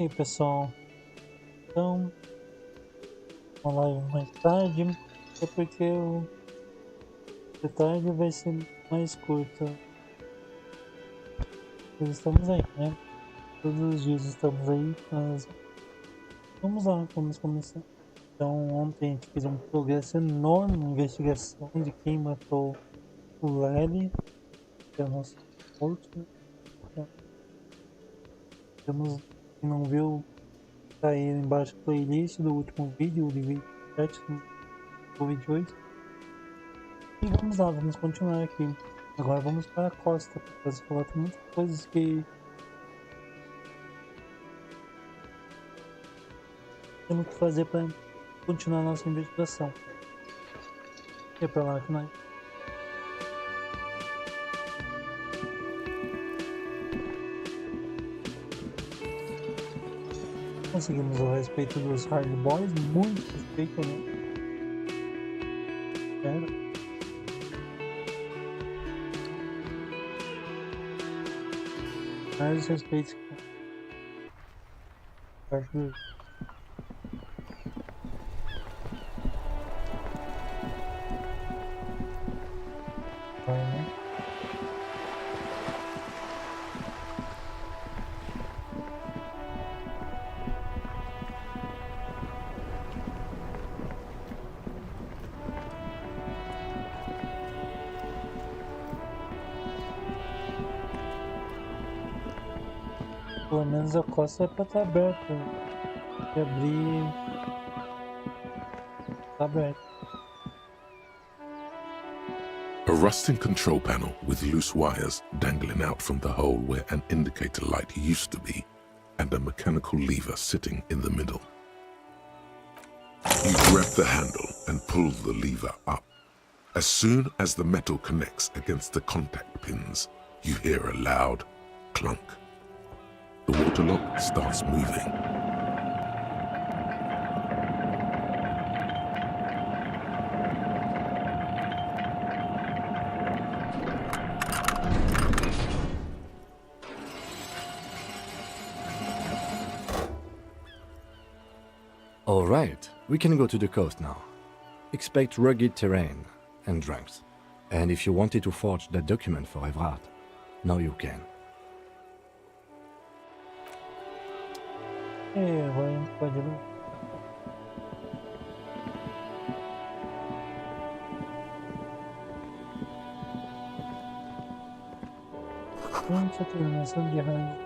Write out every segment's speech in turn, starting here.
aí pessoal, então uma live mais tarde, é porque o de tarde vai ser mais curta. Nós estamos aí, né? Todos os dias estamos aí, mas vamos lá, vamos começar. Então ontem a gente fez um progresso enorme na investigação de quem matou o Larry, que é o nosso morto, né? Então, temos, quem não viu, tá aí embaixo a playlist do último vídeo, de vídeo 7 do vídeo 8. E vamos lá, vamos continuar aqui. Agora vamos para a Costa, porque você falou tem muitas coisas que temos que fazer para continuar a nossa investigação. E é para lá que nós. Conseguimos a respeito dos hard boys, muito respeito, né? Era. Mais respeito que a parte do. Vai, né? Pelo menos a Costa é para estar aberta. E abrir. Tá aberto. A rusting control panel with loose wires dangling out from the hole where an indicator light used to be, and a mechanical lever sitting in the middle. You grab the handle and pull the lever up. As soon as the metal connects against the contact pins, you hear a loud clunk. The water lock starts moving. All right, we can go to the coast now. Expect rugged terrain and drunks. And if you wanted to forge that document for Everard, now you can. Agora a gente pode ir. Gente, a terminação de rádio.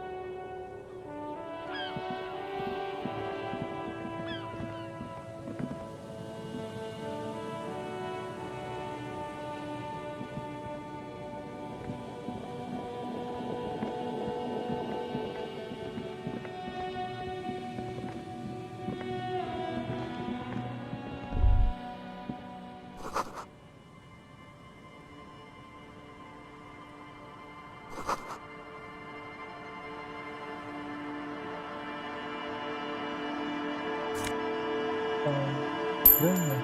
Grande.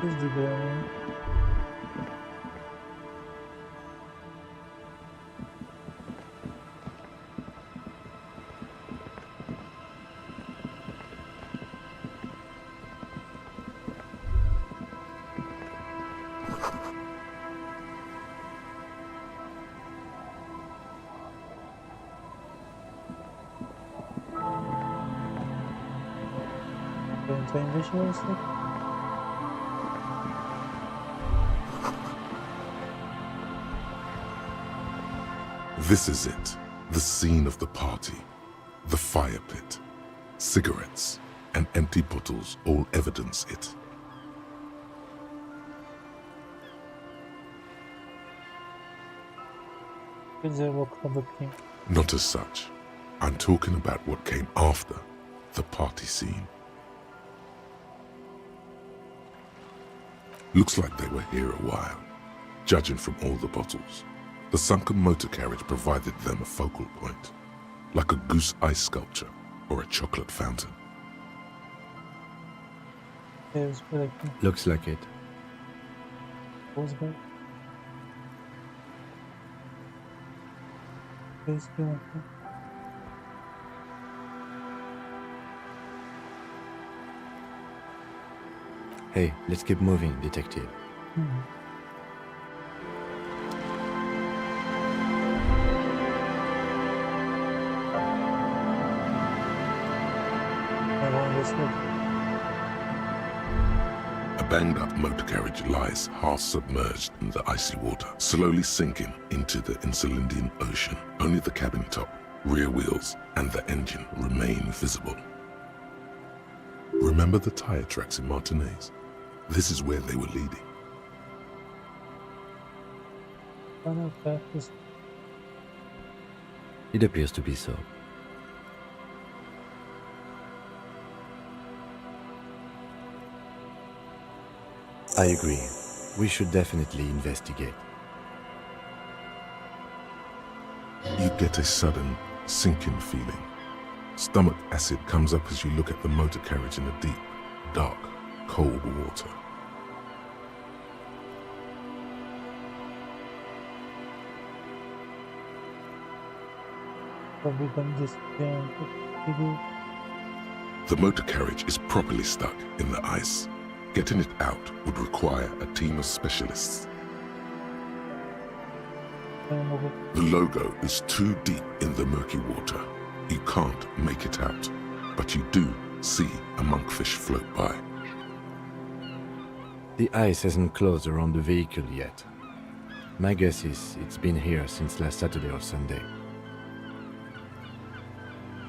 De grande. Então investir isso. This is it, the scene of the party. The fire pit, cigarettes, and empty bottles all evidence it. Quer dizer, o local do quem? Not as such. I'm talking about what came after the party scene. Looks like they were here a while, judging from all the bottles. The sunken motor carriage provided them a focal point, like a goose ice sculpture or a chocolate fountain. Looks like it. Esse aqui, Hey, let's keep moving, detective. A banged-up motor carriage lies half-submerged in the icy water, slowly sinking into the Insulindian Ocean. Only the cabin top, rear wheels, and the engine remain visible. Remember the tire tracks in Martinez? This is where they were leading. It appears to be so. I agree. We should definitely investigate. You get a sudden, sinking feeling. Stomach acid comes up as you look at the motor carriage in the deep, dark, cold water. The motor carriage is properly stuck in the ice. Getting it out would require a team of specialists. The logo is too deep in the murky water. You can't make it out, but you do see a monkfish float by. The ice hasn't closed around the vehicle yet. My guess is it's been here since last Saturday or Sunday.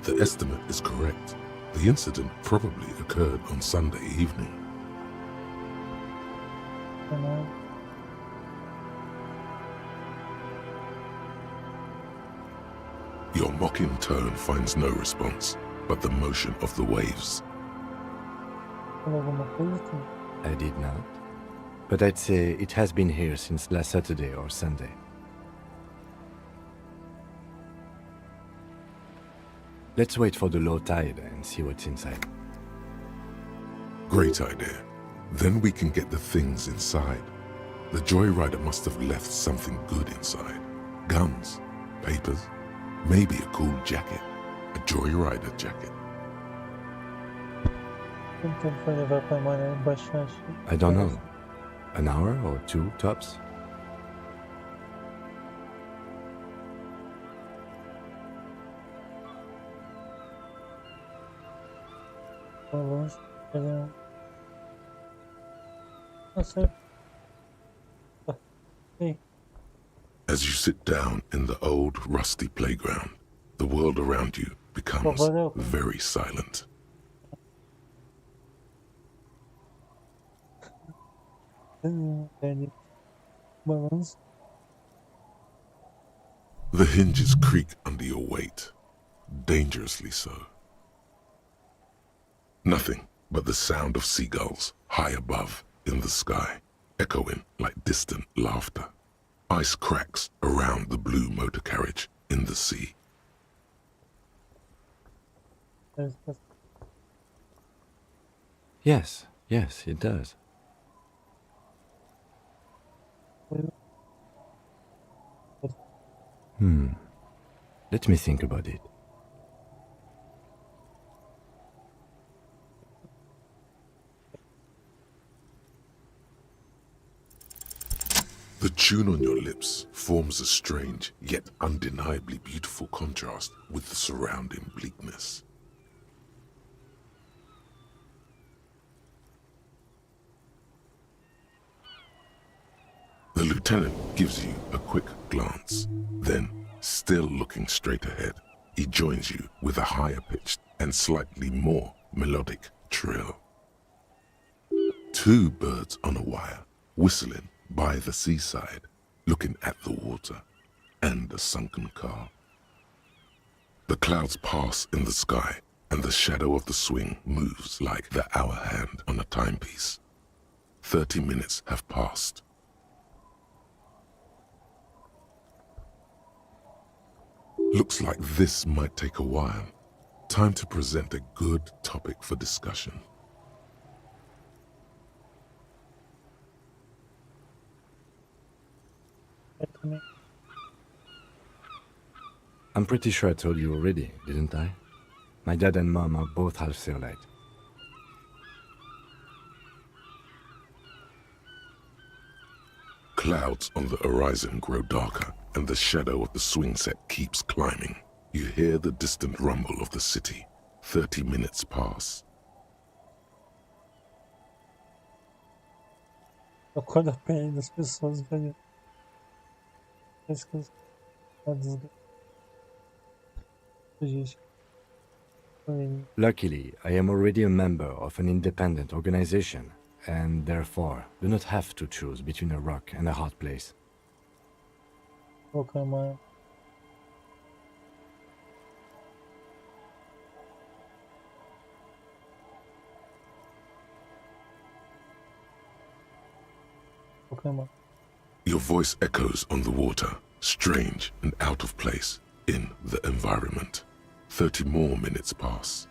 The estimate is correct. The incident probably occurred on Sunday evening. Your mocking tone finds no response, but the motion of the waves. I did not. But I'd say it has been here since last Saturday or Sunday. Let's wait for the low tide and see what's inside. Great idea. Then we can get the things inside. The joyrider must have left something good inside. Guns, papers, maybe a cool jacket. A joyrider jacket. I don't know. An hour or two, tops? As you sit down in the old, rusty playground, the world around you becomes very silent. The hinges creak under your weight, dangerously so. Nothing but the sound of seagulls high above in the sky, echoing like distant laughter. Ice cracks around the blue motor carriage in the sea. Yes, it does. Let me think about it. The tune on your lips forms a strange yet undeniably beautiful contrast with the surrounding bleakness. The lieutenant gives you a quick glance, then, still looking straight ahead, he joins you with a higher pitched and slightly more melodic trill. Two birds on a wire, whistling by the seaside, looking at the water and a sunken car. The clouds pass in the sky, and the shadow of the swing moves like the hour hand on a timepiece. 30 minutes have passed. Looks like this might take a while. Time to present a good topic for discussion. I'm pretty sure I told you already, didn't I? My dad and mom are both half Serlite. clouds on the horizon grow darker, and the shadow of the swing set keeps climbing. You hear the distant rumble of the city. 30 minutes pass. A cor da pele das pessoas, velho. Parece que tá Luckily, I am already a member of an independent organization, and therefore do not have to choose between a rock and a hard place. Colocar uma. Your voice echoes on the water, strange and out of place in the environment. 30 more minutes pass.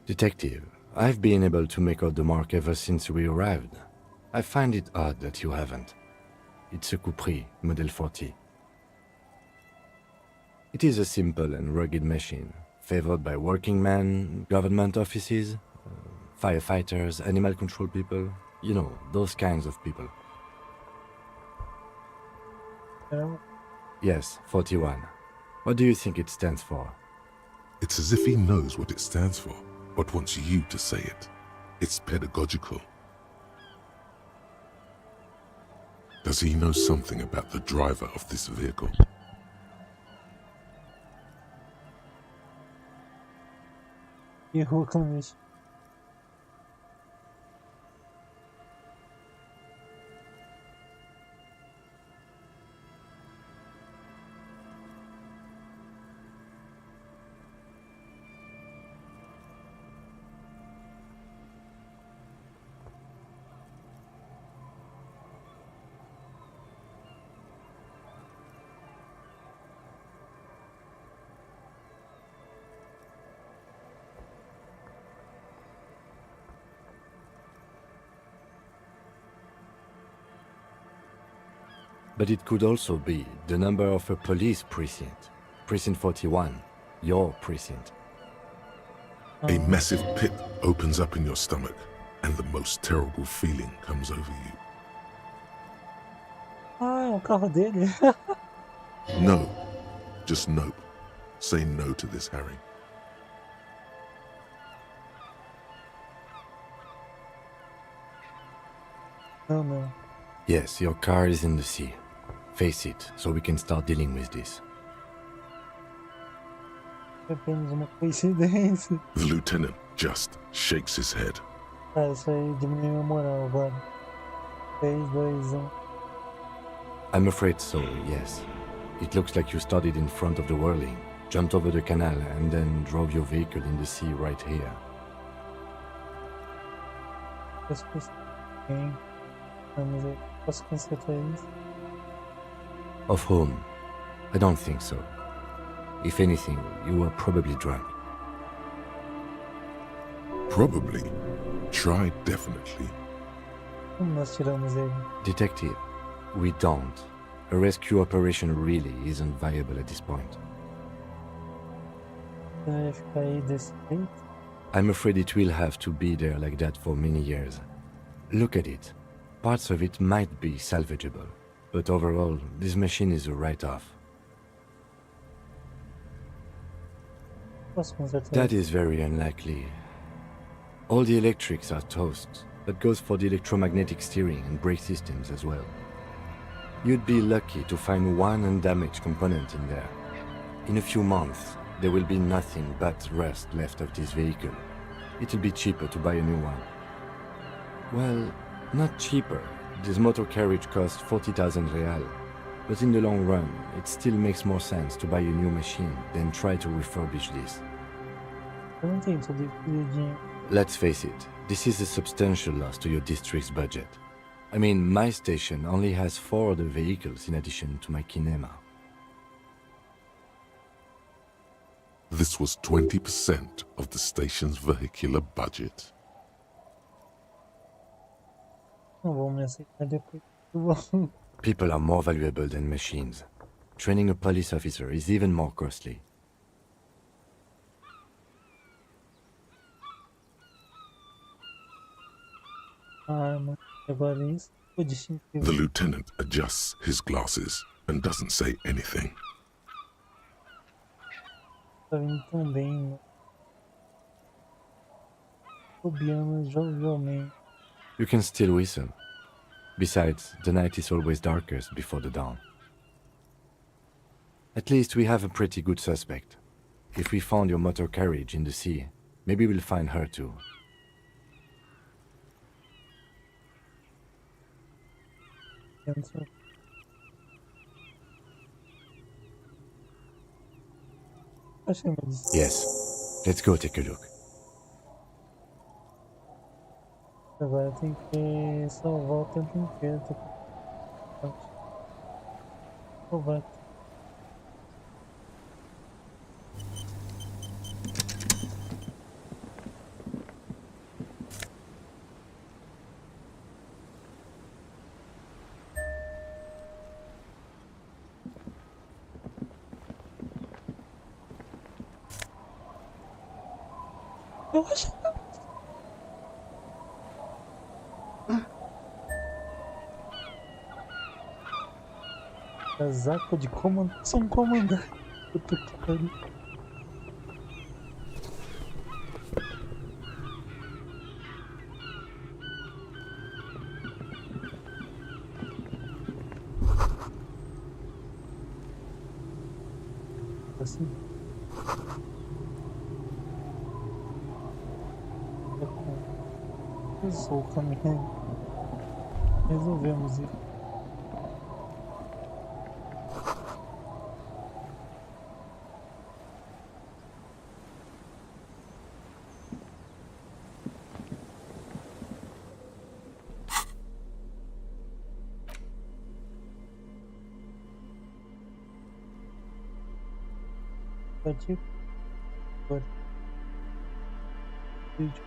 Detective, I've been able to make out the mark ever since we arrived. I find it odd that you haven't. It's a Coupris, Model 40. It is a simple and rugged machine, favored by working men, government offices, firefighters, animal control people, you know, those kinds of people. Yes, 41. What do you think it stands for? It's as if he knows what it stands for, but wants you to say it. It's pedagogical. Does he know something about the driver of this vehicle? Errou com isso. But it could also be the number of a police precinct. Precinct 41, your precinct. A massive pit opens up in your stomach, and the most terrible feeling comes over you. Ah, é o carro dele. No. Just nope. Say no to this, Harry. Não, não. Yes, your car is in the sea. Face it, so we can start dealing with this. É apenas uma coincidência. The lieutenant just shakes his head. Ah, isso aí diminuiu a moral agora. 3, 2, 1. I'm afraid so, yes. It looks like you started in front of the whirling, jumped over the canal, and then drove your vehicle in the sea right here. Quem? Vamos aí. Posso consertar isso? Of whom? I don't think so. If anything, you were probably drunk. Probably. Try definitely. Como nós tiramos ele? Detective, we don't. A rescue operation really isn't viable at this point. Vai ficar aí desse jeito? I'm afraid it will have to be there like that for many years. Look at it. Parts of it might be salvageable, but overall, this machine is a write-off. Posso consertar That isso? is very unlikely. All the electrics are toast. That goes for the electromagnetic steering and brake systems as well. You'd be lucky to find one undamaged component in there. In a few months, there will be nothing but rust left of this vehicle. It'll be cheaper to buy a new one. Well, not cheaper. This motor carriage costs 40,000 real. But in the long run, it still makes more sense to buy a new machine than try to refurbish this. Eu não tenho todo esse dinheiro. Let's face it, this is a substantial loss to your district's budget. I mean, my station only has 4 other vehicles in addition to my kinema. This was 20% of the station's vehicular budget. Não vou me aceitar depois. Bom. People are more valuable than machines. Training a police officer is even more costly. a arma. Agora é isso. O distintivo. The lieutenant adjusts his glasses and doesn't say anything. Tá vindo tão bem, né? Bobeando jovialmente. You can still whistle. Besides, the night is always darkest before the dawn. At least we have a pretty good suspect. If we found your motor carriage in the sea, maybe we'll find her too. Pensa. Achei uma distância. Yes. Let's go take a look. Agora tem que salvar o tempo inteiro. Salvar. Eu acho. Casaco de comando. São comandante. Puta que pariu. Assim. Usou o caminho. Resolvemos isso. Partiu. Agora. Vídeo.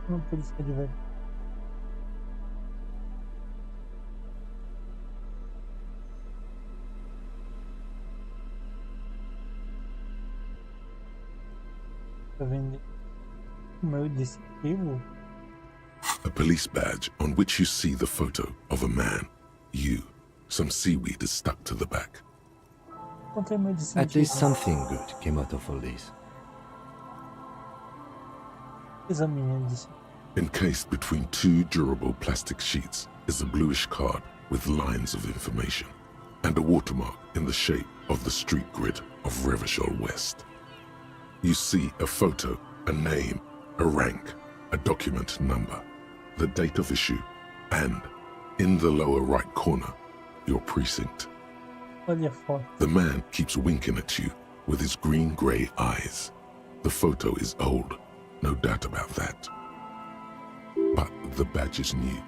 Não polícia de velho. Tá vendo? O meu discípulo. A police badge on which you see the photo of a man. You. Some seaweed is stuck to the back. Encontrei meu discípulo. At least something good came out of all this. Examine disse. Encased between two durable plastic sheets is a bluish card with lines of information and a watermark in the shape of the street grid of Revachol West. You see a photo, a name, a rank, a document number, the date of issue, and, in the lower right corner, your precinct. Olha a foto. The man keeps winking at you with his green-grey eyes. The photo is old, no doubt about that. But the badge is new.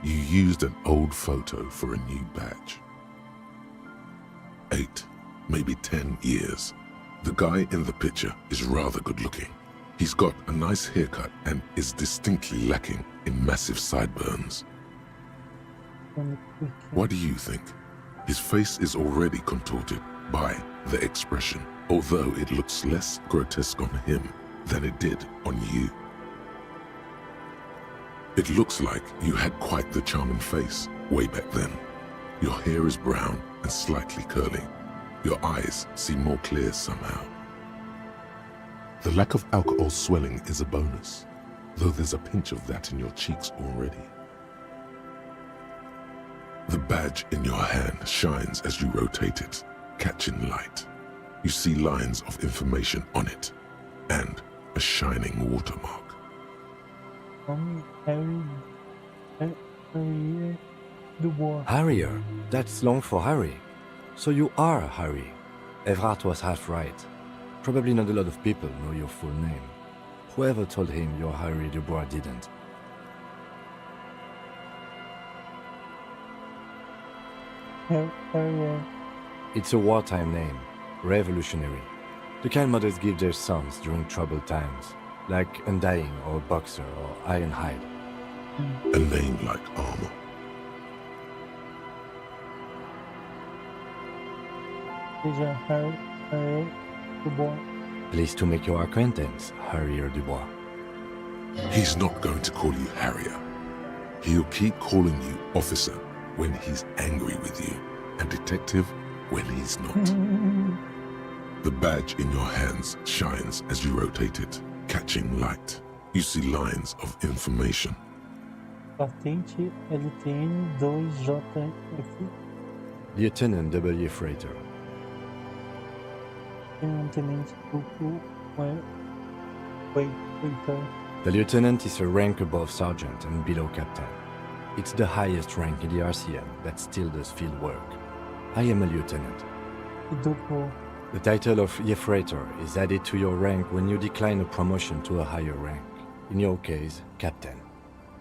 You used an old photo for a new badge. 8, maybe 10 years. The guy in the picture is rather good-looking. He's got a nice haircut and is distinctly lacking in massive sideburns. What do you think? His face is already contorted by the expression, although it looks less grotesque on him than it did on you. It looks like you had quite the charming face way back then. Your hair is brown and slightly curly. Your eyes seem more clear somehow. The lack of alcohol swelling is a bonus, though there's a pinch of that in your cheeks already. The badge in your hand shines as you rotate it, catching light. You see lines of information on it, and a shining watermark. Harry Dubois. Harrier, that's long for Harry. So you are Harry. Everard was half right. Probably not a lot of people know your full name. Whoever told him you're Harry Dubois didn't. Harry. It's a wartime name, revolutionary. The kind mothers give their sons during troubled times, like Undying or Boxer or Ironhide. A name like armor. Seja Dubois. Pleased to make your acquaintance, Harrier Dubois. He's not going to call you Harrier. He'll keep calling you officer when he's angry with you, and detective when he's not. The badge in your hands shines as you rotate it, catching light. You see lines of information. Patente LTN 2JF. Lieutenant W. Freighter. Tenente duplo waiter. The lieutenant is a rank above sergeant and below captain. It's the highest rank in the RCM that still does field work. I am a lieutenant. Duplo. The title of Freighter is added to your rank when you decline a promotion to a higher rank. In your case, captain.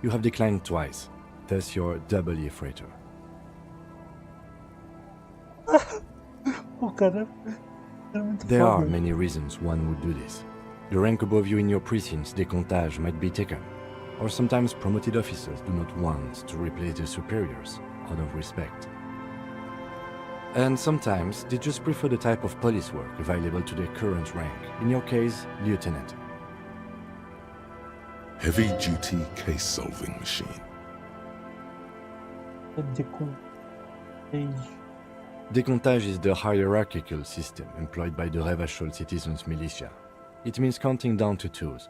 You have declined twice, thus you're double Freighter. O cara é muito There are foda. many reasons one would do this. The rank above you in your precinct's décomptage might be taken, or sometimes promoted officers do not want to replace their superiors out of respect. And sometimes they just prefer the type of police work available to their current rank, in your case, lieutenant. Heavy-duty case-solving machine. Decompage. Décomptage is the hierarchical system employed by the Revachol citizens' militia. It means counting down to twos.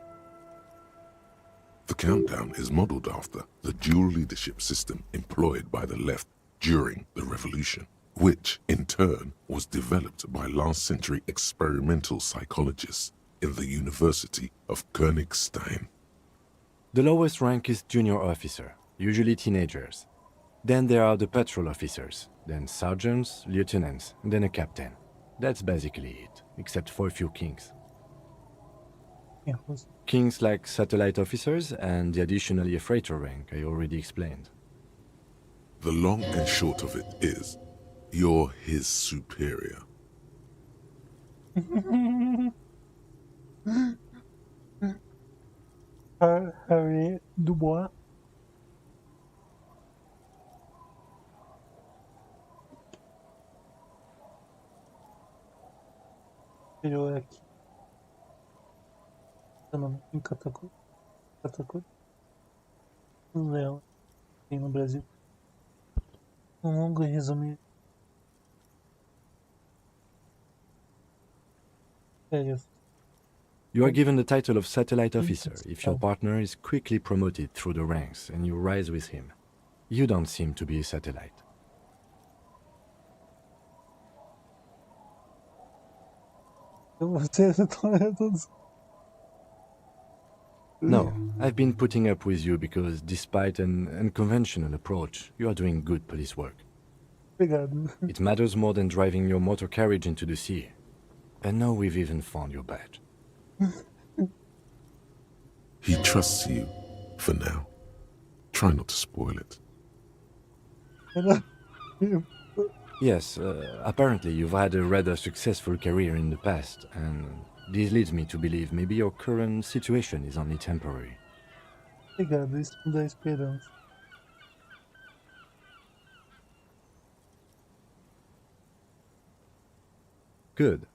The countdown is modeled after the dual leadership system employed by the left during the revolution, which in turn was developed by last-century experimental psychologists in the University of Königstein. The lowest rank is junior officer, usually teenagers. Then there are the patrol officers, then sergeants, lieutenants, and then a captain. That's basically it, except for a few kings. Erros. Kings like satellite officers and the additional freighter rank I already explained. The long and short of it is, you're his superior. Harry Dubois. Superior aqui. Seu nome em Catacor. Léo. Tem no Brasil. Um longo resumo. Sério. You are given the title of satellite officer if your partner is quickly promoted through the ranks and you rise with him. You don't seem to be a satellite. No, I've been putting up with you because despite an unconventional approach, you are doing good police work. Obrigado. It matters more than driving your motor carriage into the sea. And now we've even found your badge. He trusts you for now. Try not to spoil it. Yes, apparently you've had a rather successful career in the past, and this leads me to believe maybe your current situation is only temporary. Obrigado, isso me dá esperança. Good.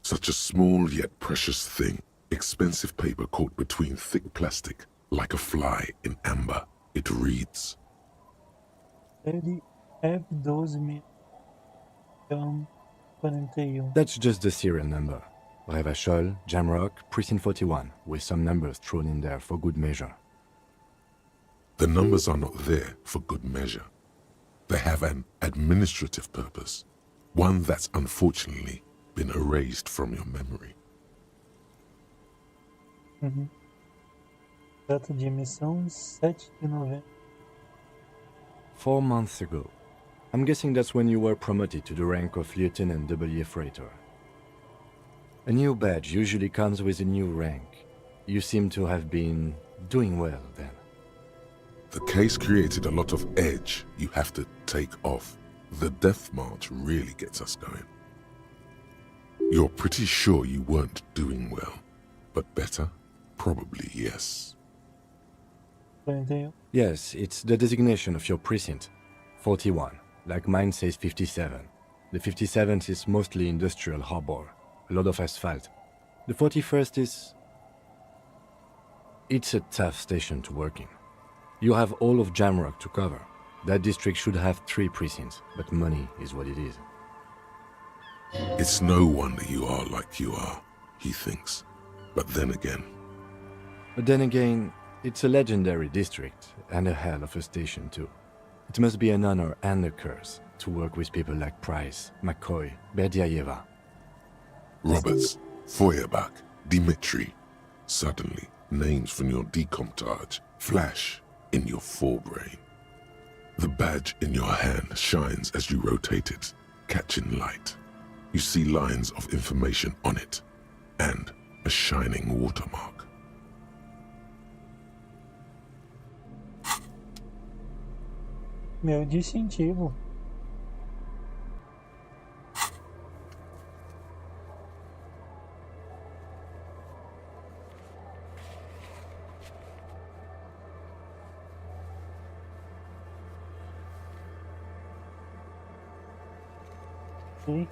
Such a small yet precious thing. Expensive paper caught between thick plastic, like a fly in amber. It reads, Ele F12 41. That's just the serial number. Revachol, Jamrock, Precinct 41, with some numbers thrown in there for good measure. the numbers are not there for good measure. They have an administrative purpose, one that's unfortunately been erased from your memory. Data de emissão 7 de novembro. 4 months ago. I'm guessing that's when you were promoted to the rank of Lieutenant W. Freighter. A new badge usually comes with a new rank. You seem to have been doing well then. The case created a lot of edge you have to take off. The death march really gets us going. You're pretty sure you weren't doing well, but better? Probably yes. 41. Yes, it's the designation of your precinct. 41. Like mine says 57. The 57th is mostly industrial harbor. A lot of asphalt. The 41st is... It's a tough station to work in. You have all of Jamrock to cover. That district should have 3 precincts, but money is what it is. It's no wonder you are like you are, he thinks. But then again... It's a legendary district, and a hell of a station too. It must be an honor and a curse to work with people like Price, McCoy, Berdiaeva. Roberts, Feuerbach, Dimitri. Suddenly, names from your decomptage flash in your forebrain. The badge in your hand shines as you rotate it, catching light. You see lines of information on it, and a shining watermark. Meu distintivo. Ok.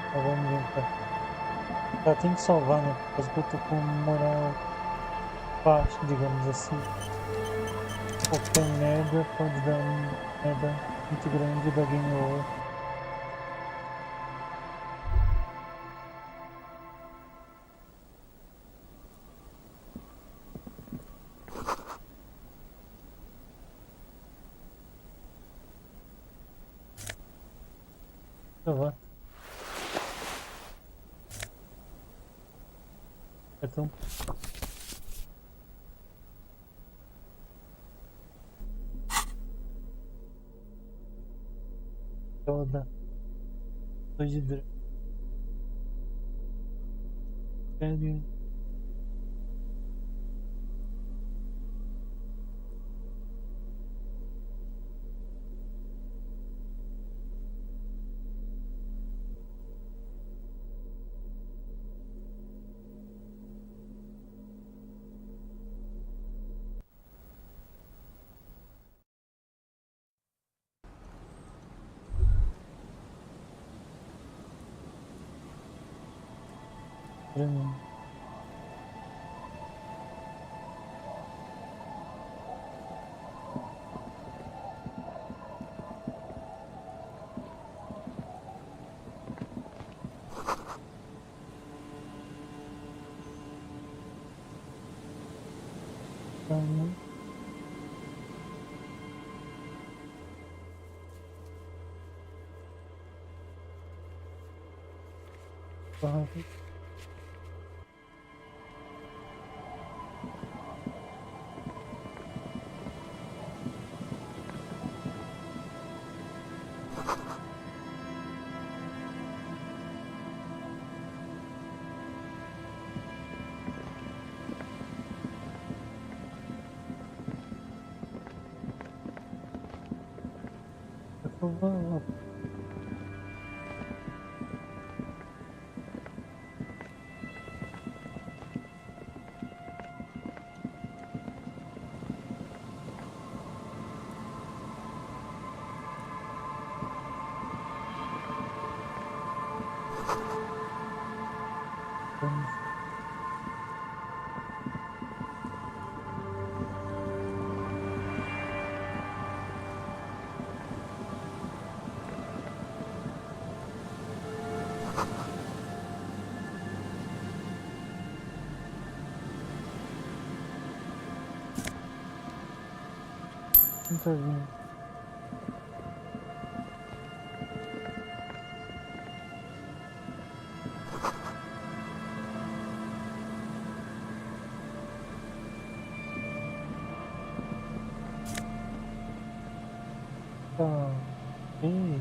Então vamos ver, tá? Tá, tem que salvar, né? Porque eu tô com moral baixa, digamos assim. Qualquer merda pode dar uma merda muito grande da game over. Salvar. Então. Toda. Dois de drag. Não tá vindo. Tá. Ih.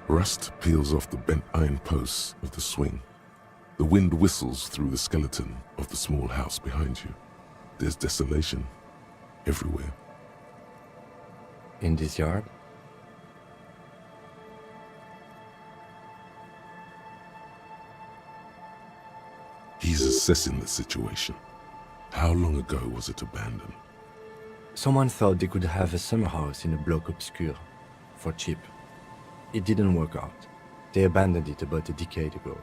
Rust peels off the bent iron posts of the swing. The wind whistles through the skeleton of the small house behind you. There's desolation everywhere. In this yard? He's assessing the situation. How long ago was it abandoned? Someone thought they could have a summer house in a bloc obscur, for cheap. It didn't work out. They abandoned it about a decade ago.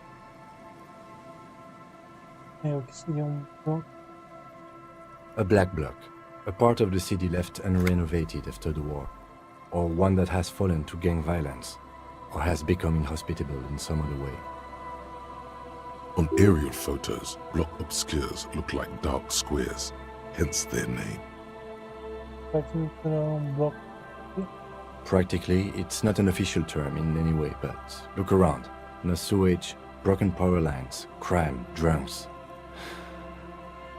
O que seria bloco? A black bloc, a part of the city left unrenovated after the war, or one that has fallen to gang violence, or has become inhospitable in some other way. On aerial photos, block obscures look like dark squares, hence their name. Partiu para bloco. Practically, it's not an official term in any way, but look around. No sewage, broken power lines, crime, drunks.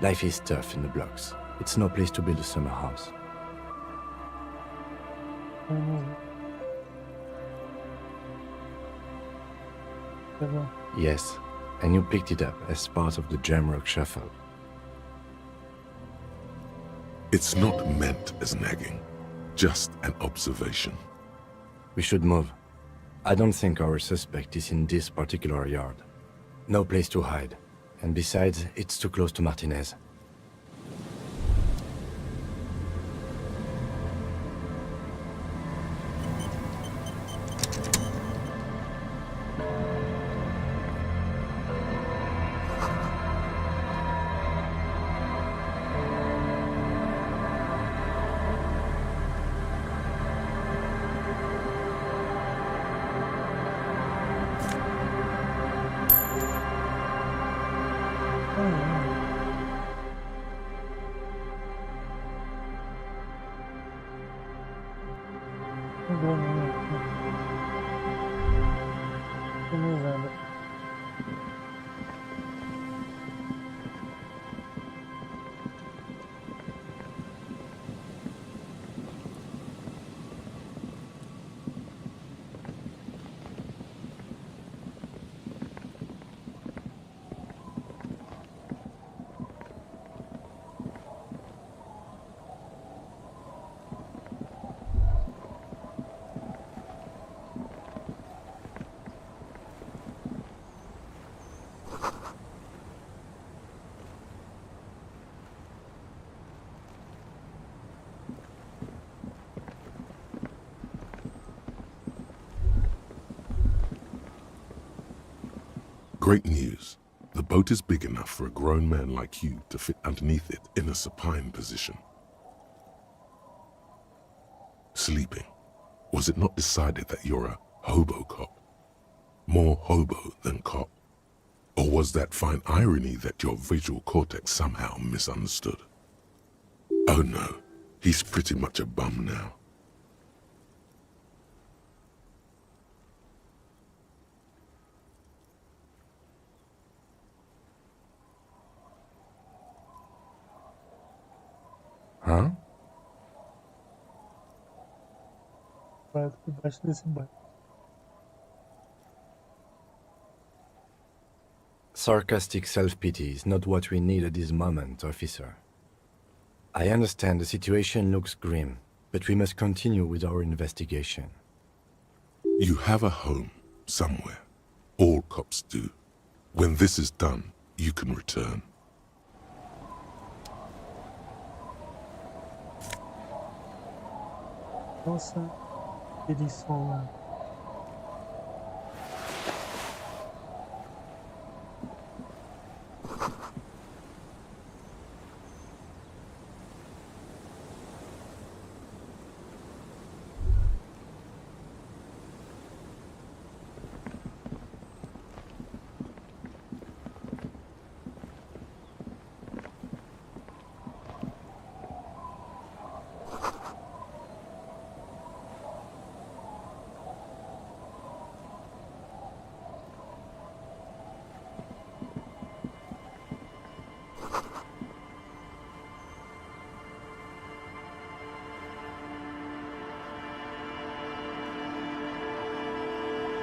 Life is tough in the blocks. It's no place to build a summer house. Yes, and you picked it up as part of the Jamrock Shuffle. It's not meant as nagging, just an observation. We should move. I don't think our suspect is in this particular yard. No place to hide. And besides, it's too close to Martinez. Great news. The boat is big enough for a grown man like you to fit underneath it in a supine position. Sleeping. Was it not decided that you're a hobo cop? More hobo than cop? Or was that fine irony that your visual cortex somehow misunderstood? Oh no, he's pretty much a bum now. Huh? Vai debaixo desse barco. Sarcastic self-pity is not what we need at this moment, officer. I understand the situation looks grim, but we must continue with our investigation. You have a home somewhere. All cops do. When this is done, you can return. Nossa, eles são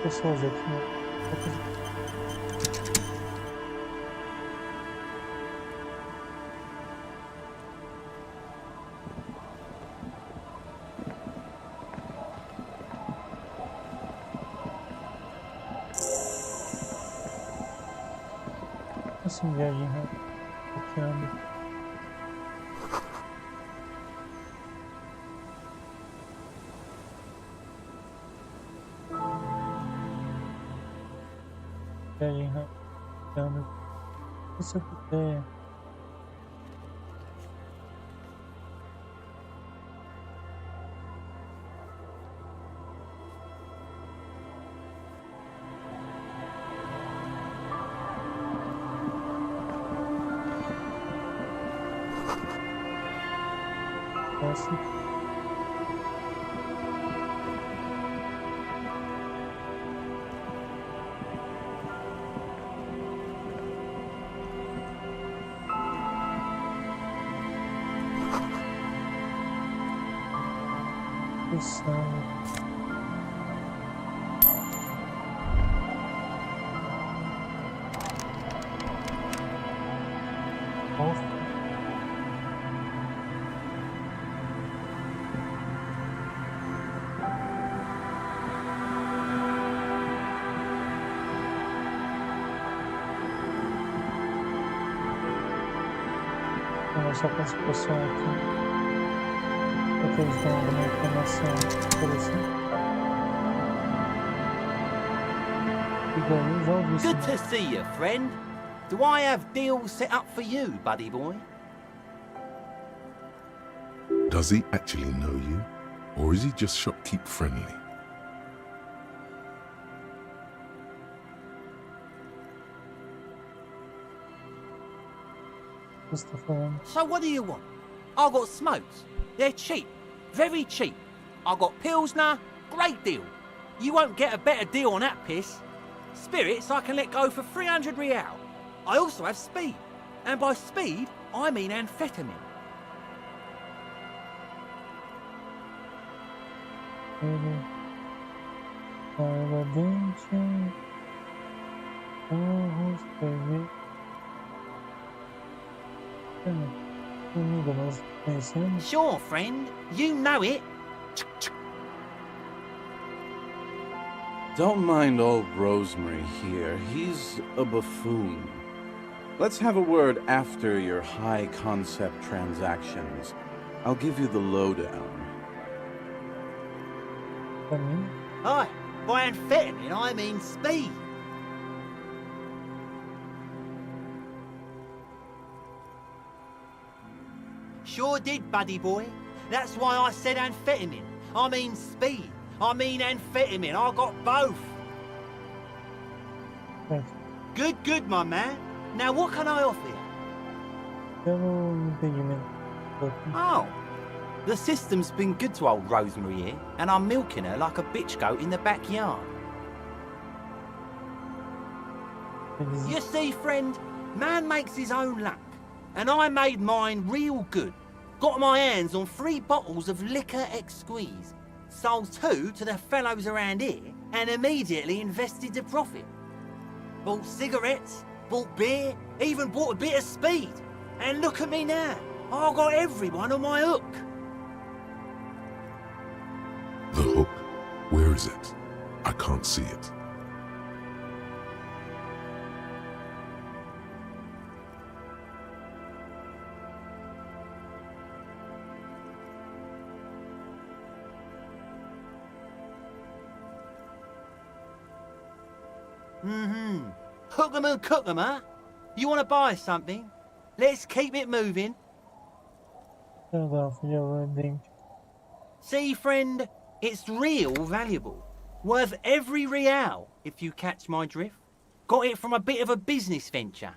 pessoas aqui, né? isso em viagem rápida. Bloqueando. Viagem rápida. Se eu puder. Posso. Pensando. Vou mostrar para essa pessoa aqui. Porque eles têm alguma informação interessante. Já ouvi isso. Good to see you, friend. Do I have deals set up for you, buddy boy? Does he actually know you? Or is he just shopkeep friendly? Costa falando. So what do you want? I've got smokes. They're cheap. Very cheap. I've got Pilsner. Great deal. You won't get a better deal on that piss. Spirits I can let go for 300 real. I also have speed. And by speed, I mean amphetamine. Para dente. Carros, TV. Amigo, nós conhecemos. Sure, friend. You know it. Don't mind old Rosemary here. He's a buffoon. Let's have a word after your high-concept transactions. I'll give you the lowdown. Pra mim, Aye, by amphetamine I mean speed. Sure did, buddy boy. That's why I said amphetamine. I mean speed. I mean amphetamine. I got both. certo. Good, my man. Now what can I offer you? Pelo impedimento. Oh, the system's been good to old Rosemary here, and I'm milking her like a bitch goat in the backyard. Eles You see, friend, man makes his own luck, and I made mine real good. Got my hands on 3 bottles of liquor exquise, sold 2 to the fellows around here, and immediately invested the profit. Bought cigarettes, bought beer, even bought a bit of speed. And look at me now, I've got everyone on my hook. The hook? Where is it? I can't see it. Hook 'em and cook 'em, huh? You want to buy something? Let's keep it moving. garrafa de água dente. See, friend, it's real valuable. Worth every real, if you catch my drift. Got it from a bit of a business venture.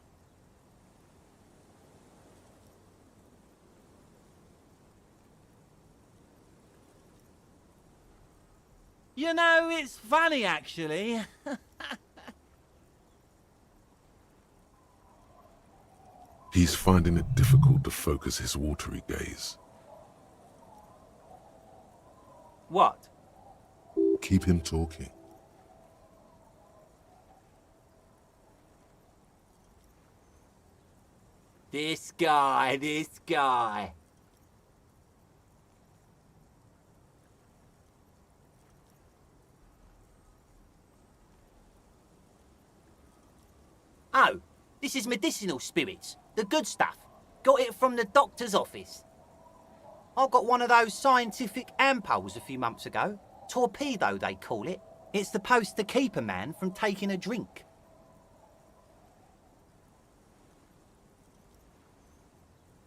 You know, it's funny, actually. He's finding it difficult to focus his watery gaze. What? Keep him talking. This guy. Oh, This is medicinal spirits, the good stuff. Got it from the doctor's office. I got one of those scientific ampoules a few months ago. Torpedo, they call it. It's supposed to keep a man from taking a drink.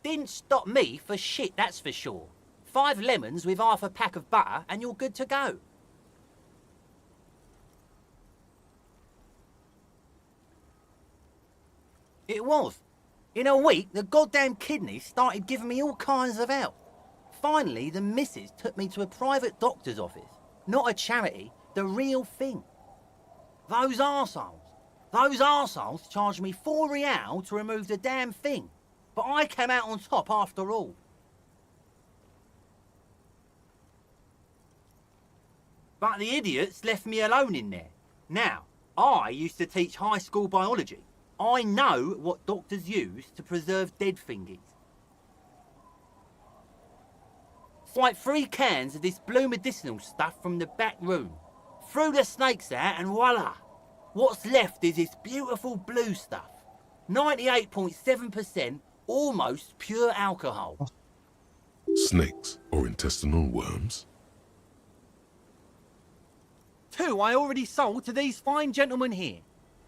Didn't stop me for shit, that's for sure. 5 lemons with half a pack of butter and you're good to go. It was. In a week, the goddamn kidneys started giving me all kinds of help. Finally, the missus took me to a private doctor's office. Not a charity, the real thing. Those arseholes charged me £4 to remove the damn thing. But I came out on top after all. But the idiots left me alone in there. Now, I used to teach high school biology. I know what doctors use to preserve dead thingies. Swipe 3 cans of this blue medicinal stuff from the back room. Threw the snakes out and voila! What's left is this beautiful blue stuff. 98.7% almost pure alcohol. Snakes or intestinal worms? 2 I already sold to these fine gentlemen here.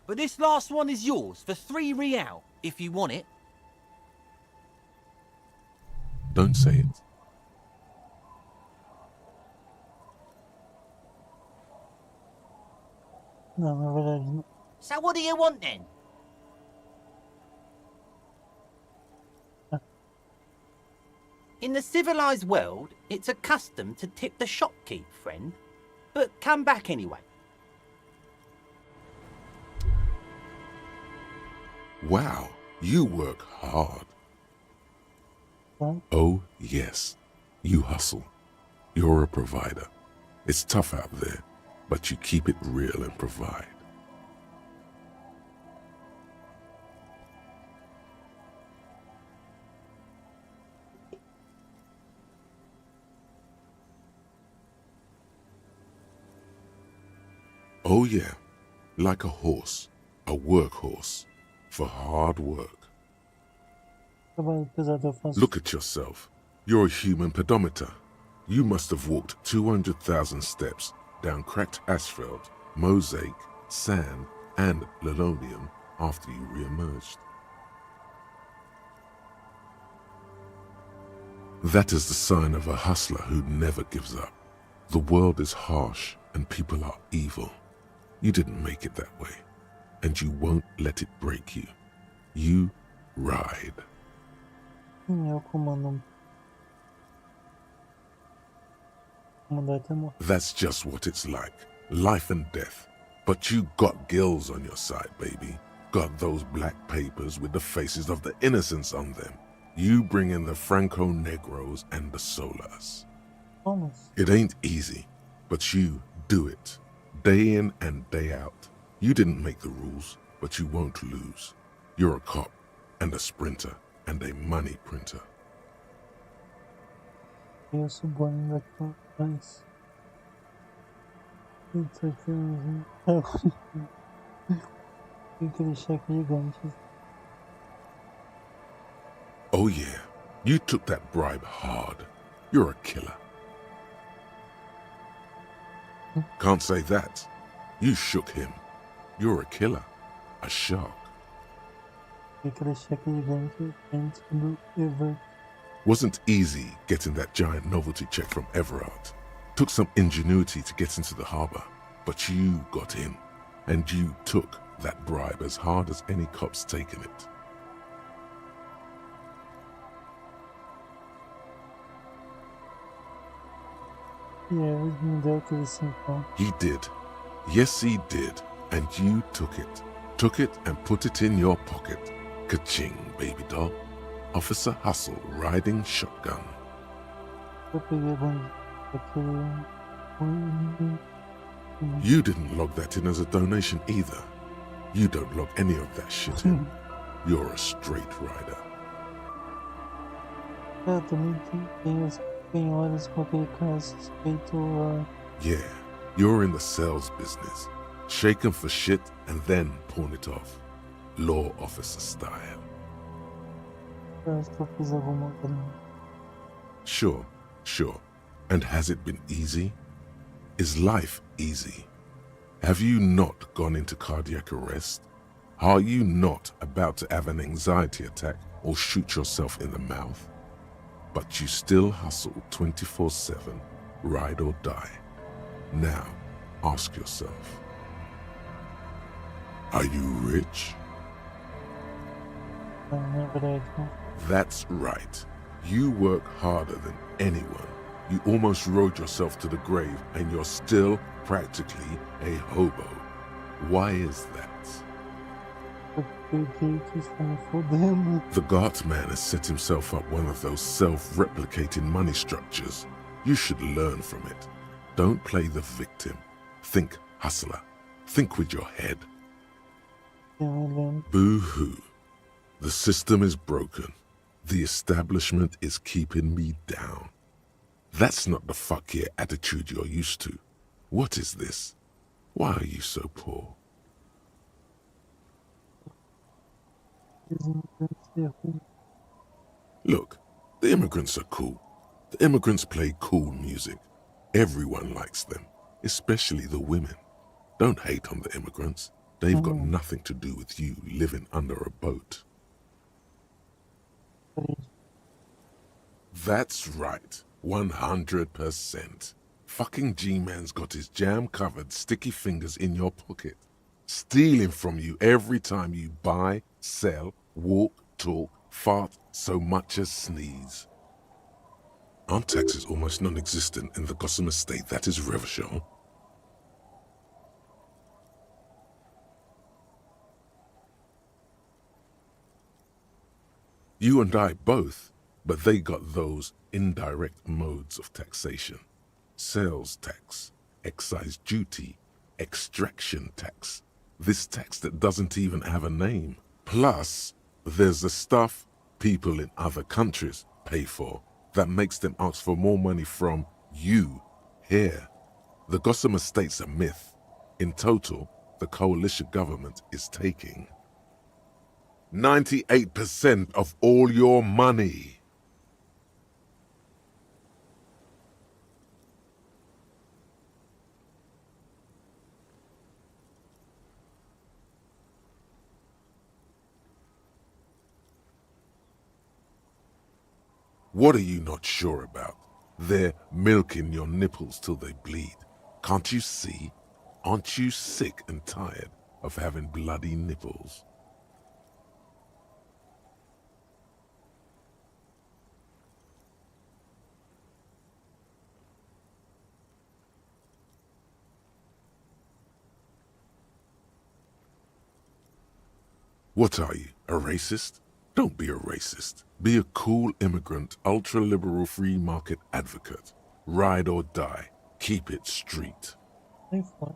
But this last one is yours for £3 if you want it. Don't say it. Não, na verdade não. So what do you want then? In the civilised world, it's a custom to tip the shopkeep, friend. But come back anyway. Wow, you work hard. Tá? Oh, yes, you hustle. You're a provider. It's tough out there, but you keep it real and provide. Oh yeah, like a horse, a workhorse, for hard work. Trabalho pesado eu faço. Look at yourself. You're a human pedometer. You must have walked 200,000 steps down cracked asphalt, mosaic, sand, and linoleum after you re-emerged. That is the sign of a hustler who never gives up. The world is harsh and people are evil. You didn't make it that way, and you won't let it break you. You ride. Sim, eu comando. Comandar até morrer. That's just what it's like. Life and death. But you got gills on your side, baby. Got those black papers with the faces of the innocents on them. You bring in the Franco Negros and the Solas. Vamos. It ain't easy, but you do it. Day in and day out. You didn't make the rules, but you won't lose. You're a cop, and a sprinter, and a money printer. Eu subo ainda atrás. Isso aqui tem que deixar aqui gigante. Oh yeah, you took that bribe hard. You're a killer. Can't say that. You shook him. You're a killer. A shark. Tem que deixar aqui gigante antes do Ever. Wasn't easy getting that giant novelty check from Everard. Took some ingenuity to get into the harbour, but you got in, and you took that bribe as hard as any cop's taken it. E aí me deu aquele 5. He did. Yes, he did. And you took it. Took it and put it in your pocket. Ka-ching, baby doll. Officer Hustle riding shotgun. Eu peguei aquele. You didn't log that in as a donation either. You don't log any of that shit in. You're a straight rider. Eu também tenho as penhoras com aquele cara suspeito lá. Yeah, you're in the sales business. Shake 'em for shit and then pawn it off. law officer style. Parece que eu fiz alguma coisa. Sure, sure. And has it been easy? Is life easy? Have you not gone into cardiac arrest? Are you not about to have an anxiety attack or shoot yourself in the mouth? But you still hustle 24/7, ride or die. Now, ask yourself, are you rich? Na verdade, não. That's right. You work harder than anyone. You almost rode yourself to the grave and you're still practically a hobo. Why is that? Porque que está me fodendo. The Guardsman has set himself up one of those self-replicating money structures. You should learn from it. Don't play the victim. Think hustler. Think with your head. Eu lembro. Boo-hoo. The system is broken. The establishment is keeping me down. That's not the fuck yeah attitude you're used to. What is this? Why are you so poor? Look, the immigrants are cool. The immigrants play cool music. Everyone likes them, especially the women. Don't hate on the immigrants. They've got nothing to do with you living under a boat. That's right, 100%. Fucking G-Man's got his jam-covered sticky fingers in your pocket, stealing from you every time you buy, sell, walk, talk, fart, so much as sneeze. Aren't taxes almost non-existent in the Gotham estate that is Revachol? You and I both, but they got those indirect modes of taxation. Sales tax, excise duty, extraction tax. This tax that doesn't even have a name. Plus, there's the stuff people in other countries pay for that makes them ask for more money from you here. The Gotham estate's a myth. In total, the coalition government is taking 98% of all your money. What are you not sure about? They're milking your nipples till they bleed. Can't you see? Aren't you sick and tired of having bloody nipples? What are you, a racist? Don't be a racist. Be a cool immigrant, ultra-liberal free market advocate. Ride or die. Keep it street. Sai fora.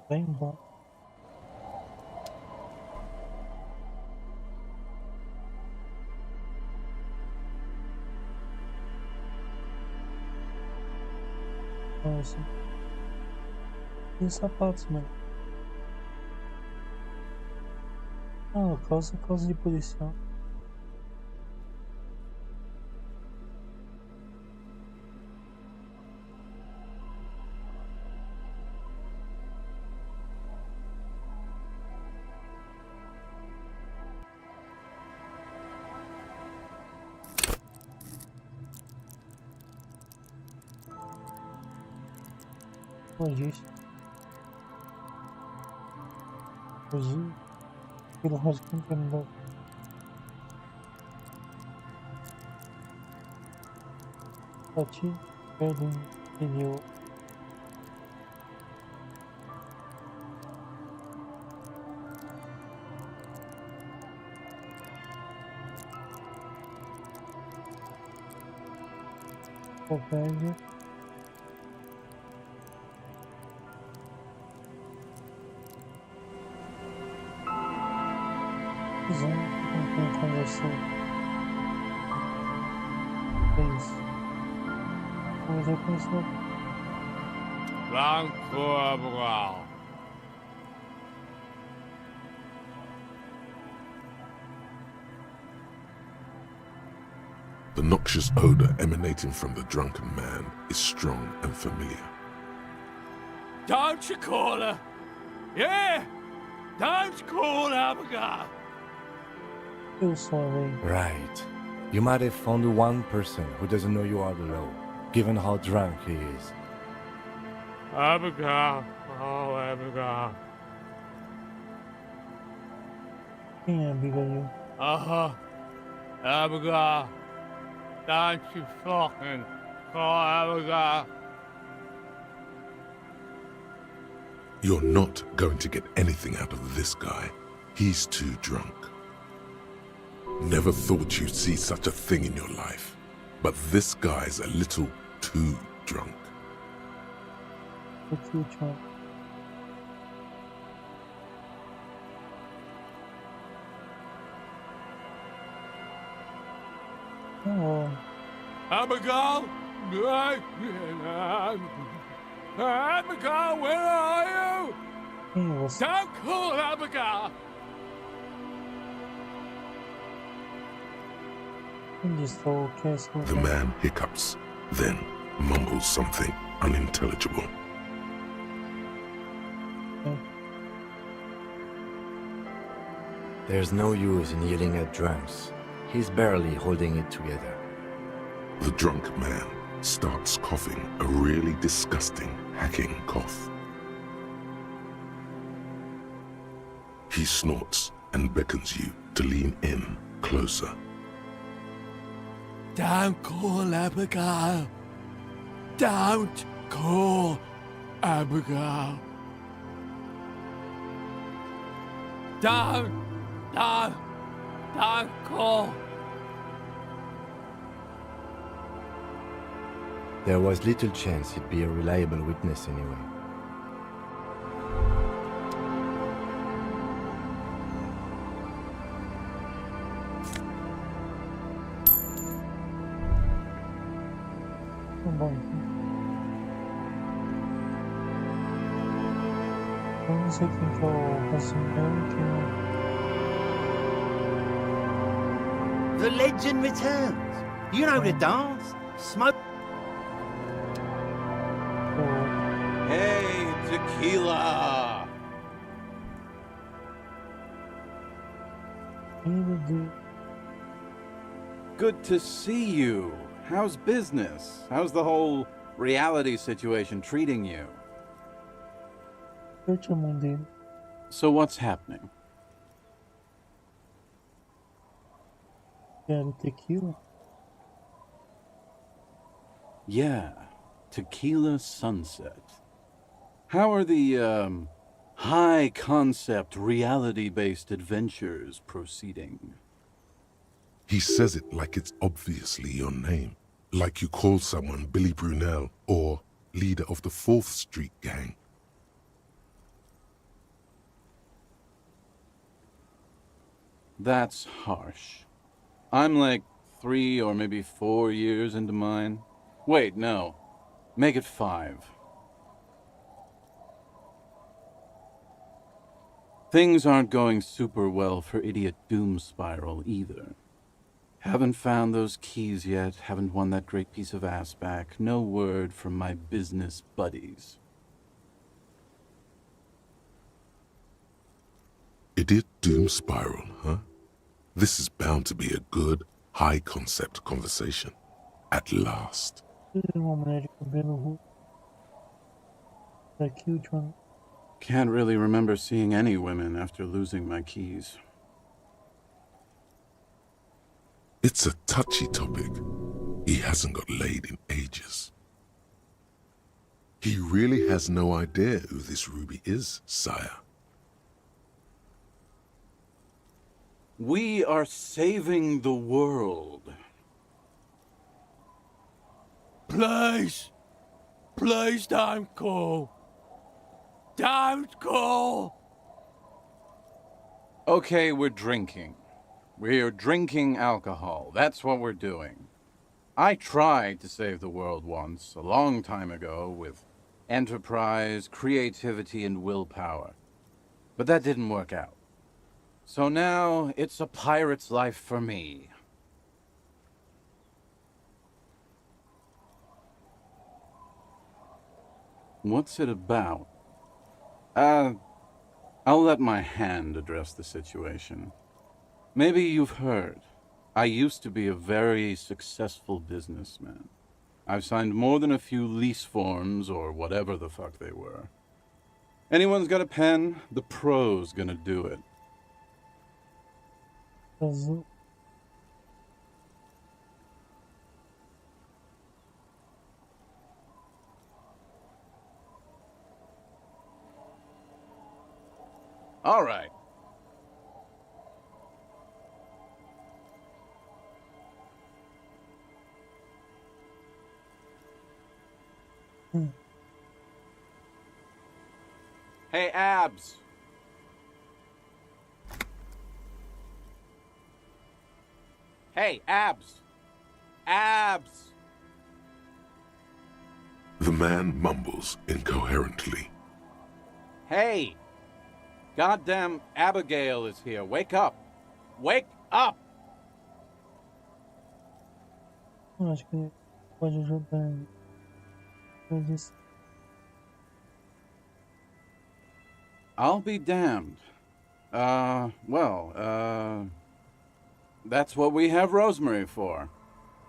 Vai embora. Nossa. E os sapatos, mano? Ah, calça de policial. Logística. Fugir. Pelo resto que não tem nada. Partiu. Perde pneu. Perde. Com você. É isso. Mas já pensou. The noxious odor emanating from the drunken man is strong and familiar. Don't you call her? Yeah! Don't call Abigail! Eu sorry. Right. You might have found one person who doesn't know you are the law, given how drunk he is. Abigail. Oh, Abigail. Quem é Abigail? Uh-huh. Abigail. Don't you fucking call Abigail. You're not going to get anything out of this guy. He's too drunk. Never thought you'd see such a thing in your life. But this guy's a little too drunk. What's your chart? Oh, Abigail? Abigail, where are you? quem é você? Don't call Abigail! Onde estou? O que é isso? The man hiccups, then mumbles something unintelligible. There's no use in yelling at drunks. He's barely holding it together. The drunk man starts coughing a really disgusting, hacking cough. He snorts and beckons you to lean in closer. Don't call Abigail. Don't call Abigail. Don't call. There was little chance he'd be a reliable witness anyway. Tá bom. Eu não sei quem que é o raciocínio, quem é. The legend returns. You know the dance. Smoke. Hey, tequila! Good to see you. How's business? How's the whole reality situation treating you? Eu te mandei. So what's happening? Quero tequila? Yeah, tequila sunset. How are the, high-concept, reality-based adventures proceeding? He says it like it's obviously your name. Like you call someone Billy Brunel or leader of the 4th Street gang. That's harsh. I'm like 3 or maybe 4 years into mine. Wait, no. Make it 5. Things aren't going super well for Idiot Doom Spiral either. Haven't found those keys yet, haven't won that great piece of ass back. No word from my business buddies. Idiot Doom Spiral, huh? This is bound to be a good, high-concept conversation. At last. Uma mulher de cabelo roxo. Tá cute, mano. Can't really remember seeing any women after losing my keys. It's a touchy topic. He hasn't got laid in ages. He really has no idea who this Ruby is, sire. We are saving the world. Please. Please don't call. Don't call. Okay, we're drinking. We're drinking alcohol. That's what we're doing. I tried to save the world once, a long time ago, with enterprise, creativity, and willpower. But that didn't work out. So now, it's a pirate's life for me. What's it about? I'll let my hand address the situation. Maybe you've heard. I used to be a very successful businessman. I've signed more than a few lease forms or whatever the fuck they were. Anyone's got a pen? The pro's gonna do it. Azul. All right. Hey, Abs. Hey, Abs. Abs. The man mumbles incoherently. Hey. Goddamn Abigail is here. Wake up. Wake up. Eu acho que pode ajudar. Eu disse. I'll be damned. That's what we have Rosemary for.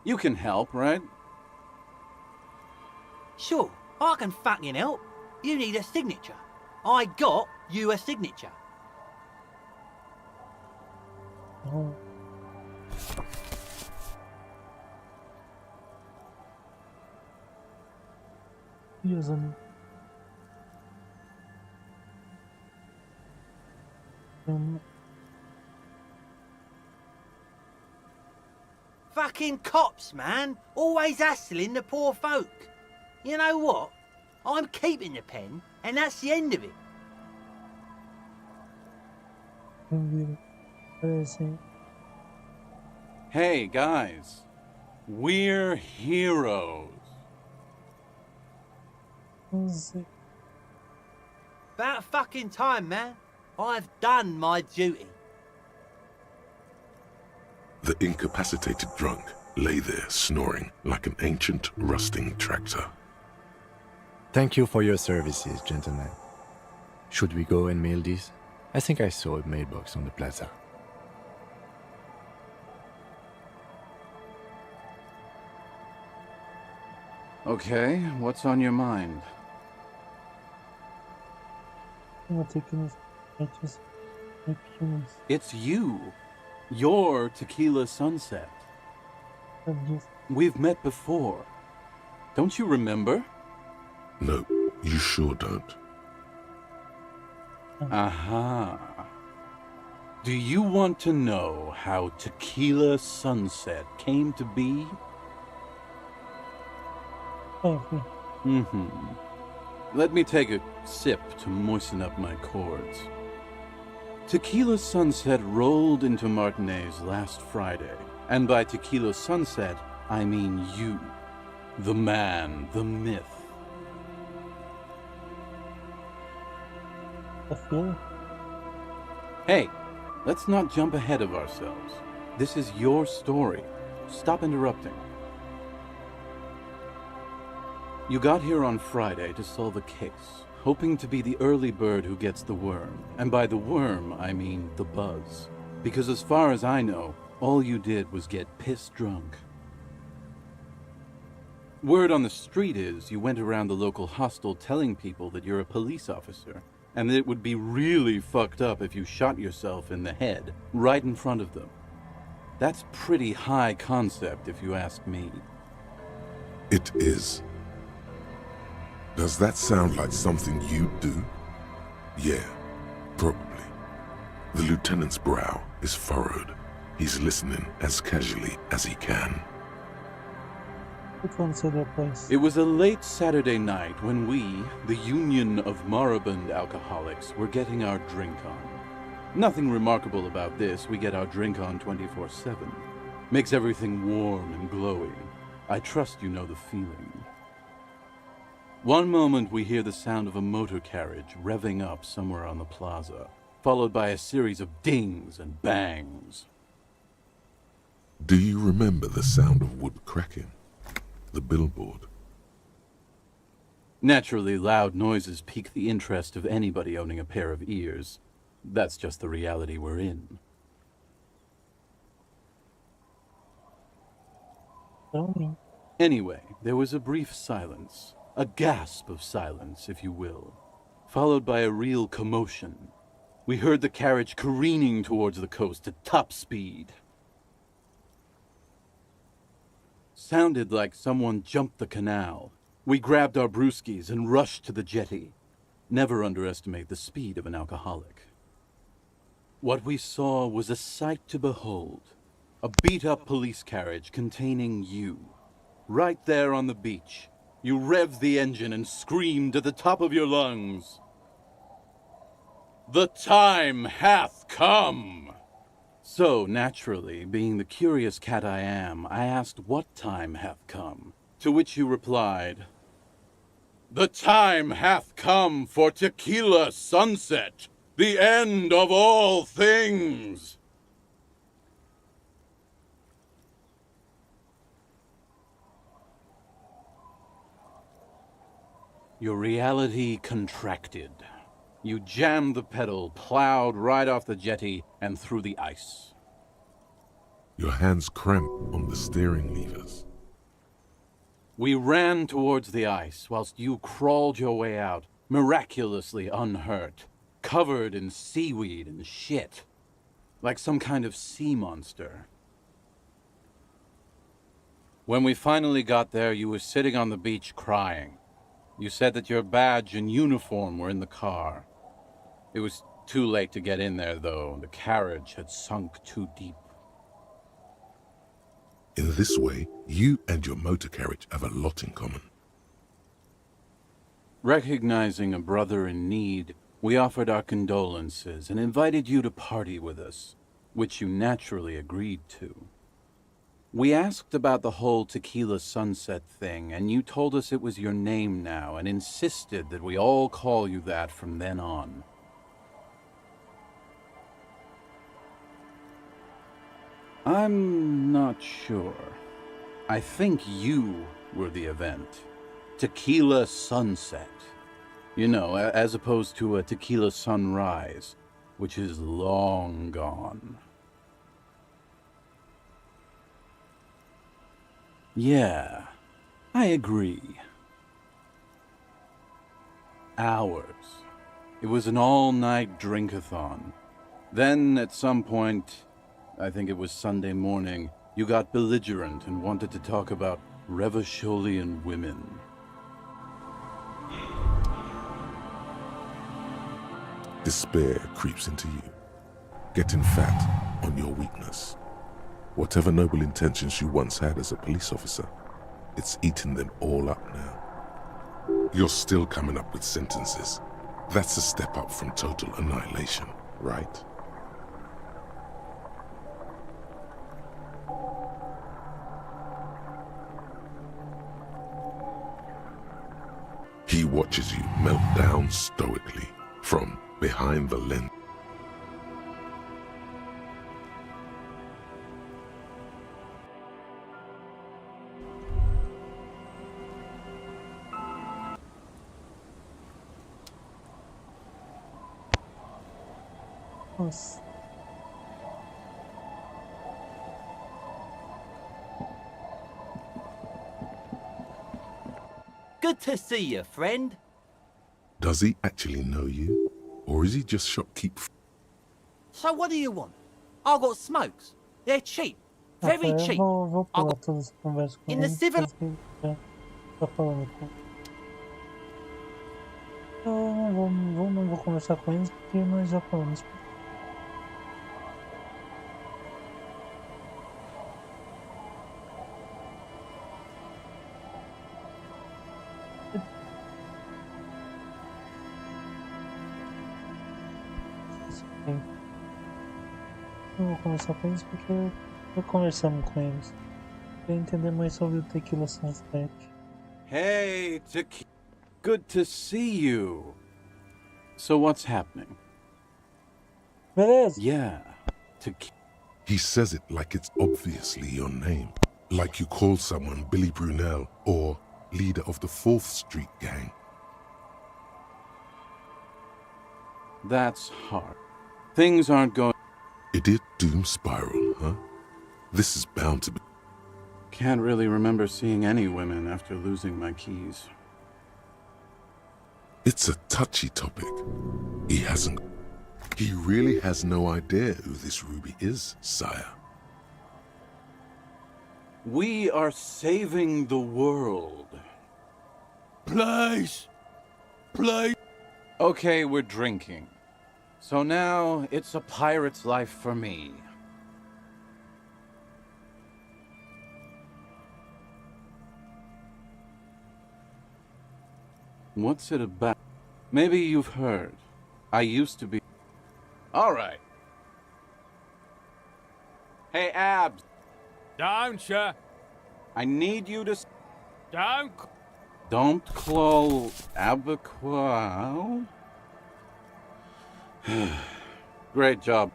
You can help, right? Sure, I can fucking help. You need a signature. I got you a signature. Oh. Yes, Fucking cops, man. Always hassling the poor folk. You know what? I'm keeping the pen, and that's the end of it. Parece. Hey, guys. We're heroes. Não sei. About fucking time, man. I've done my duty. The incapacitated drunk lay there snoring like an ancient, rusting tractor. Thank you for your services, gentlemen. Should we go and mail this? I think I saw a mailbox on the plaza. Okay, what's on your mind? Eu vou ter que nos antes filmes. It's you. You're Tequila Sunset. Disso. We've met before. Don't you remember? No, you sure don't. Aha. Do you want to know how Tequila Sunset came to be? Enfim. Let me take a sip to moisten up my chords. Tequila Sunset rolled into Martinez last Friday, and by Tequila Sunset, I mean you. The man, the myth. A filme? Hey, let's not jump ahead of ourselves. This is your story. Stop interrupting. You got here on Friday to solve a case, hoping to be the early bird who gets the worm. And by the worm, I mean the buzz. Because as far as I know, all you did was get piss drunk. Word on the street is you went around the local hostel telling people that you're a police officer, and that it would be really fucked up if you shot yourself in the head, right in front of them. That's pretty high concept, if you ask me. It is. Does that sound like something you'd do? Yeah, probably. The lieutenant's brow is furrowed. He's listening as casually as he can. O que aconteceu depois? It was a late Saturday night when we, the Union of Moribund Alcoholics, were getting our drink on. Nothing remarkable about this, we get our drink on 24/7. Makes everything warm and glowy. I trust you know the feeling. One moment we hear the sound of a motor carriage revving up somewhere on the plaza, followed by a series of dings and bangs. Do you remember the sound of wood cracking? The billboard? Naturally, loud noises pique the interest of anybody owning a pair of ears. That's just the reality we're in. Tell me. Anyway, there was a brief silence. A gasp of silence, if you will. Followed by a real commotion. We heard the carriage careening towards the coast at top speed. Sounded like someone jumped the canal. We grabbed our brewskis and rushed to the jetty. Never underestimate the speed of an alcoholic. What we saw was a sight to behold. A beat-up police carriage containing you. Right there on the beach. You revved the engine and screamed at the top of your lungs. "The time hath come!" So, naturally, being the curious cat I am, I asked what time hath come, to which you replied, "The time hath come for tequila sunset, the end of all things." Your reality contracted. You jammed the pedal, plowed right off the jetty, and through the ice. Your hands cramp on the steering levers. We ran towards the ice, whilst you crawled your way out, miraculously unhurt, covered in seaweed and shit, like some kind of sea monster. When we finally got there, you were sitting on the beach crying. You said that your badge and uniform were in the car. It was too late to get in there, though. The carriage had sunk too deep. In this way, you and your motor carriage have a lot in common. Recognizing a brother in need, we offered our condolences and invited you to party with us, which you naturally agreed to. We asked about the whole tequila sunset thing, and you told us it was your name now and insisted that we all call you that from then on. I'm not sure. I think you were the event. Tequila sunset. You know, as opposed to a tequila sunrise, which is long gone. Yeah, I agree. Hours. It was an all-night drink-a-thon. Then, at some point, I think it was Sunday morning, you got belligerent and wanted to talk about Revacholian women. Despair creeps into you, getting fat on your weakness. Whatever noble intentions you once had as a police officer, it's eating them all up now. You're still coming up with sentences. That's a step up from total annihilation, right? He watches you melt down stoically from behind the lens. Nossa. Good to see you, friend. Does he actually know you? Or is he just shopkeep? So what do you want? I got smokes. They're cheap. Very Eu cheap. vou I pular got... todas as conversas com In the ele. civil... Tá falando com... Eu não vou conversar com eles porque nós já falamos. Não vou conversar com eles porque já conversamos com eles. Quero entender mais sobre o Tequila Sunset. Hey, good to see you. So what's happening? Beleza. Yeah, He says it like it's obviously your name. Like you call someone Billy Brunel or leader of the 4th Street gang. That's hard. Things aren't going... Idiot doom spiral, huh? This is bound to be... Can't really remember seeing any women after losing my keys. It's a touchy topic. He really has no idea who this Ruby is, sire. We are saving the world. Please. Please. Okay, we're drinking. So now it's a pirate's life for me. What's it about? Maybe you've heard. I used to be... All right. Hey, Abs. Don't you? I need you to... Don't. Don't call Abaquao? Great job.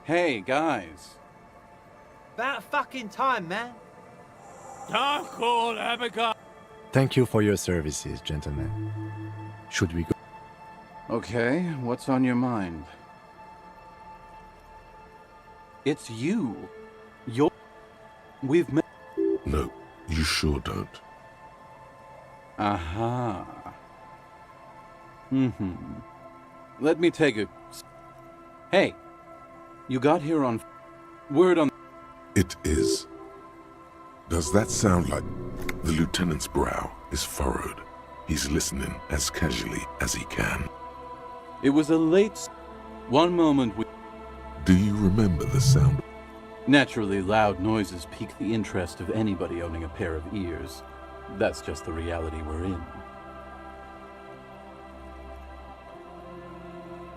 Hey, guys. About fucking time, man. Don't call Abigail. Thank you for your services, gentlemen. Should we go? Okay, what's on your mind? It's you. We've met... No, you sure don't. Aha. Mm-hmm. Let me take a... Hey, you got here on... Word on... It is. Does that sound like the lieutenant's brow is furrowed? He's listening as casually as he can. It was a late... One moment we... Do you remember the sound? Naturally, loud noises pique the interest of anybody owning a pair of ears. That's just the reality we're in.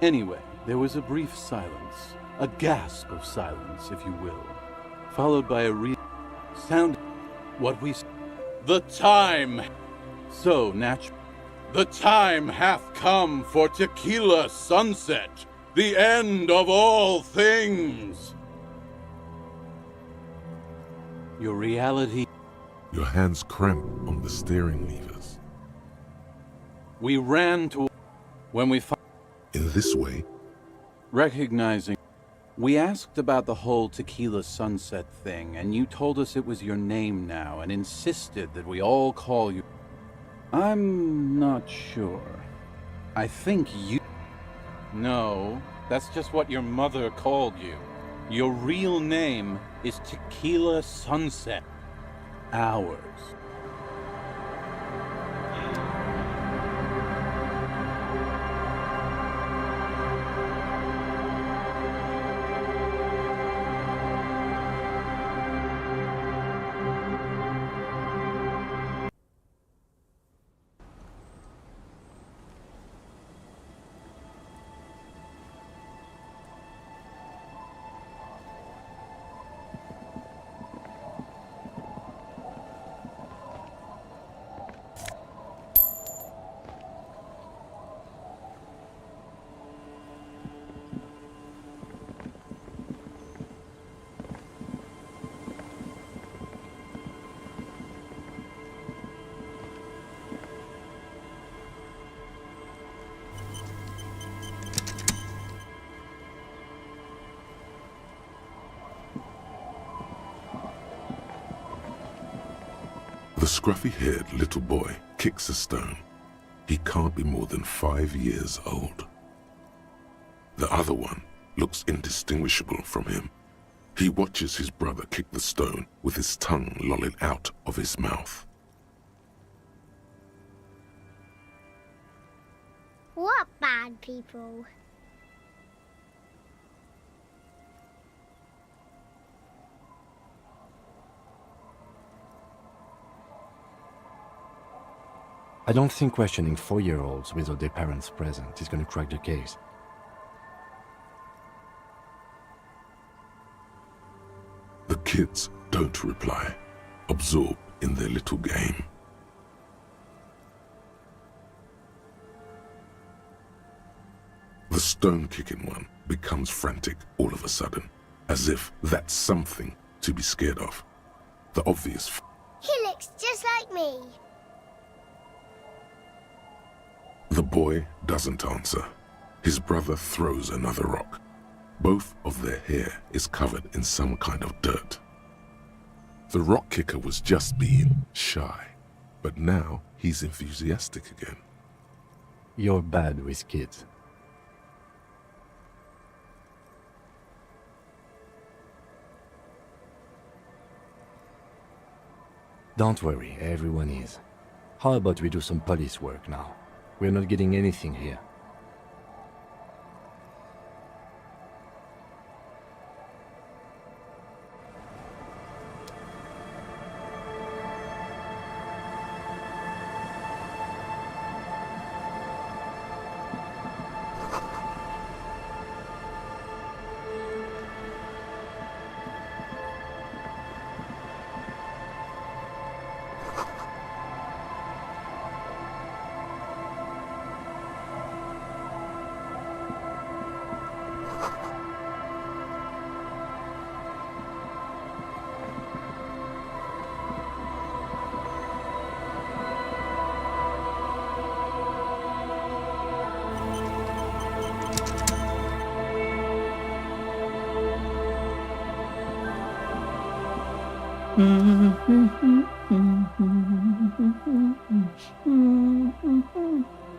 Anyway, there was a brief silence. A gasp of silence, if you will. Followed by a sound... What we... The time! So natural. The time hath come for tequila sunset, the end of all things. Your reality... Your hands cramp on the steering levers. We ran to... When we found... In this way, Recognizing... We asked about the whole tequila sunset thing, and you told us it was your name now, and insisted that we all call you... I'm not sure. I think you... No, that's just what your mother called you. Your real name is Tequila Sunset. Ours. the scruffy-haired little boy kicks a stone. He can't be more than 5 years old. The other one looks indistinguishable from him. He watches his brother kick the stone with his tongue lolling out of his mouth. What bad people? I don't think questioning 4-year-olds without their parents present is going to crack the case. The kids don't reply, absorbed in their little game. The stone-kicking one becomes frantic all of a sudden, as if that's something to be scared of. The obvious... He looks just like me. The boy doesn't answer. His brother throws another rock. Both of their hair is covered in some kind of dirt. The rock kicker was just being shy, but now he's enthusiastic again. You're bad with kids. Don't worry, everyone is. How about we do some police work now? We're not getting anything here.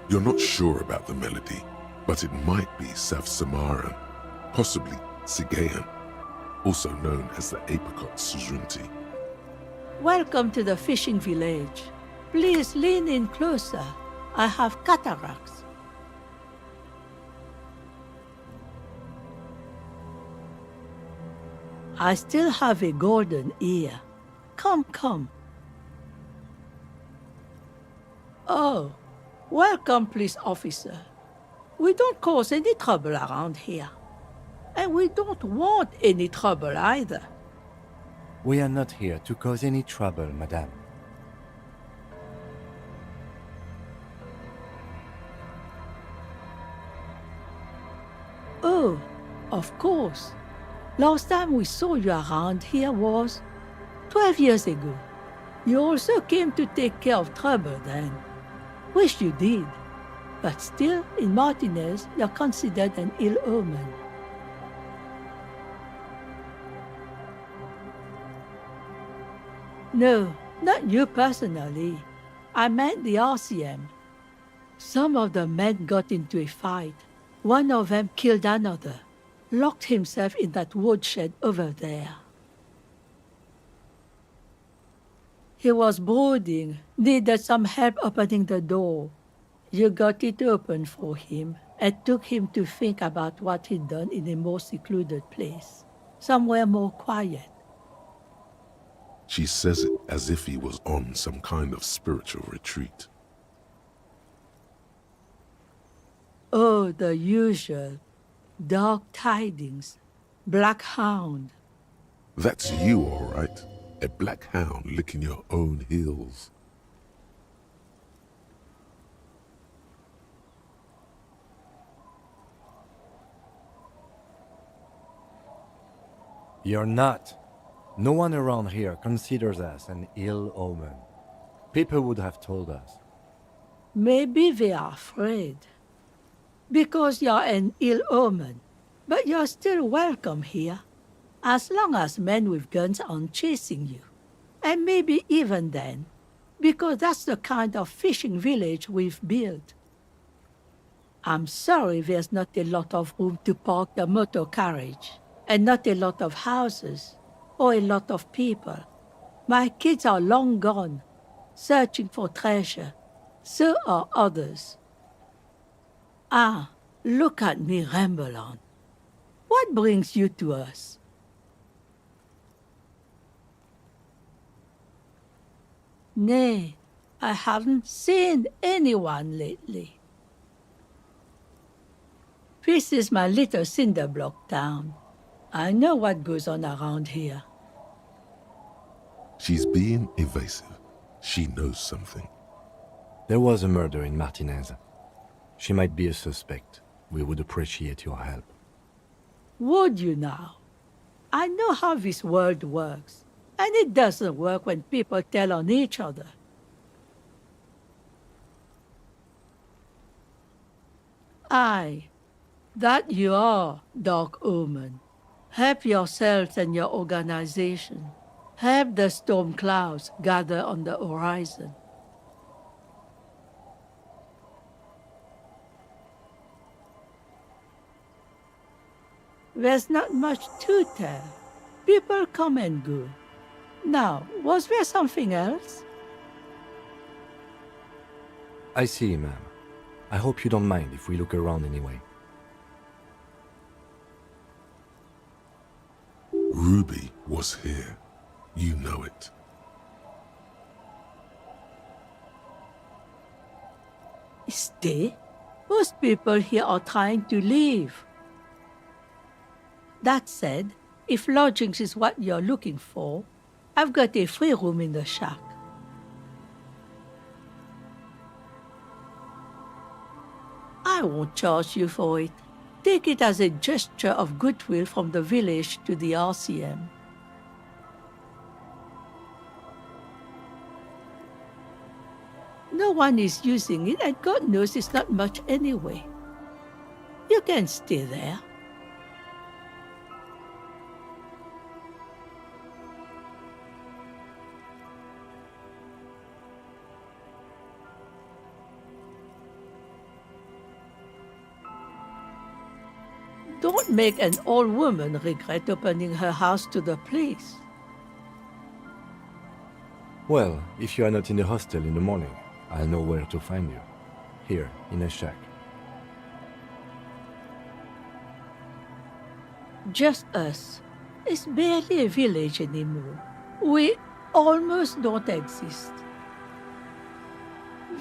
You're not sure about the melody, but it might be South Samaran, possibly Sigayan, also known as the apricot suzunti. Welcome to the fishing village. Please lean in closer. I have cataracts. I still have a golden ear. Come, come. Oh, welcome, police officer. We don't cause any trouble around here. And we don't want any trouble either. We are not here to cause any trouble, madame. Oh, of course. Last time we saw you around here was 12 years ago. You also came to take care of trouble then. Wish you did. But still, in Martinez, you're considered an ill omen. No, not you personally. I meant the RCM. Some of the men got into a fight. One of them killed another, locked himself in that woodshed over there. He was brooding, needed some help opening the door. You got it open for him and took him to think about what he'd done in a more secluded place, somewhere more quiet. She says it as if he was on some kind of spiritual retreat. Oh, the usual. Dark tidings. Black hound. That's you, all right. A black hound licking your own heels. You're not. No one around here considers us an ill omen. People would have told us. Maybe they are afraid. Because you're an ill omen. But you're still welcome here. As long as men with guns aren't chasing you. And maybe even then. Because that's the kind of fishing village we've built. I'm sorry there's not a lot of room to park the motor carriage. And not a lot of houses. Or a lot of people. My kids are long gone, searching for treasure. So are others. Ah, look at me ramble on. What brings you to us? Nay, I haven't seen anyone lately. This is my little cinder block town. I know what goes on around here. She's being evasive. She knows something. There was a murder in Martinez. She might be a suspect. We would appreciate your help. Would you now? I know how this world works. And it doesn't work when people tell on each other. Aye, That you are, Dark Omen. Help yourselves and your organization. Help the storm clouds gather on the horizon. There's not much to tell. People come and go. Now, was there something else? I see, ma'am. I hope you don't mind if we look around anyway. Ruby was here. You know it. Stay? Most people here are trying to leave. That said, if lodgings is what you're looking for, I've got a free room in the shack. I won't charge you for it. Take it as a gesture of goodwill from the village to the RCM. No one is using it, and God knows it's not much anyway. You can stay there. Don't make an old woman regret opening her house to the place. Well, if you are not in the hostel in the morning, I'll know where to find you. Here, in a shack. Just us. It's barely a village anymore. We almost don't exist.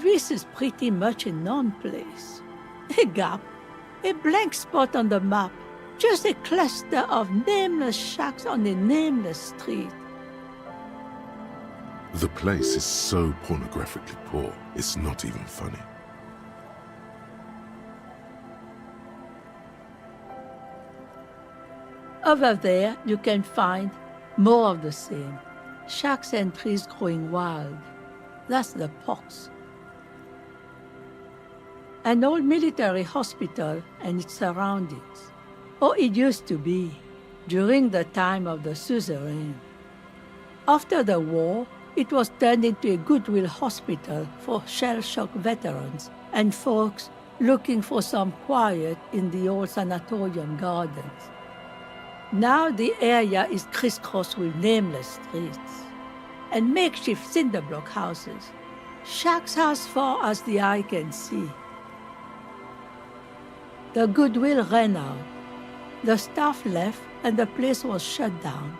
This is pretty much a non-place. A gap. A blank spot on the map. Just a cluster of nameless shacks on a nameless street. The place is so pornographically poor, it's not even funny. Over there, you can find more of the same. Shacks and trees growing wild. That's the pox. An old military hospital and its surroundings. Or it used to be, during the time of the suzerain. After the war, it was turned into a goodwill hospital for shell-shock veterans and folks looking for some quiet in the old sanatorium gardens. Now the area is crisscrossed with nameless streets and makeshift cinder block houses, shacks as far as the eye can see. The goodwill ran out. The staff left and the place was shut down.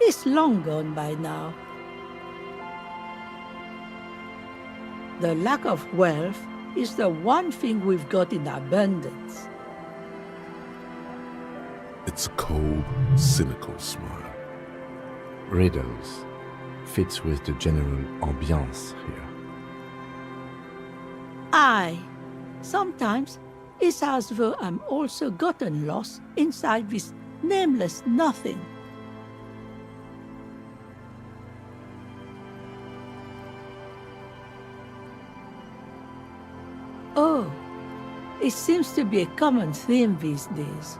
It's long gone by now. The lack of wealth is the one thing we've got in abundance. It's a cold, cynical smile. Riddles fits with the general ambiance here. Aye, sometimes it's as though I'm also gotten lost inside this nameless nothing. Oh, it seems to be a common theme these days.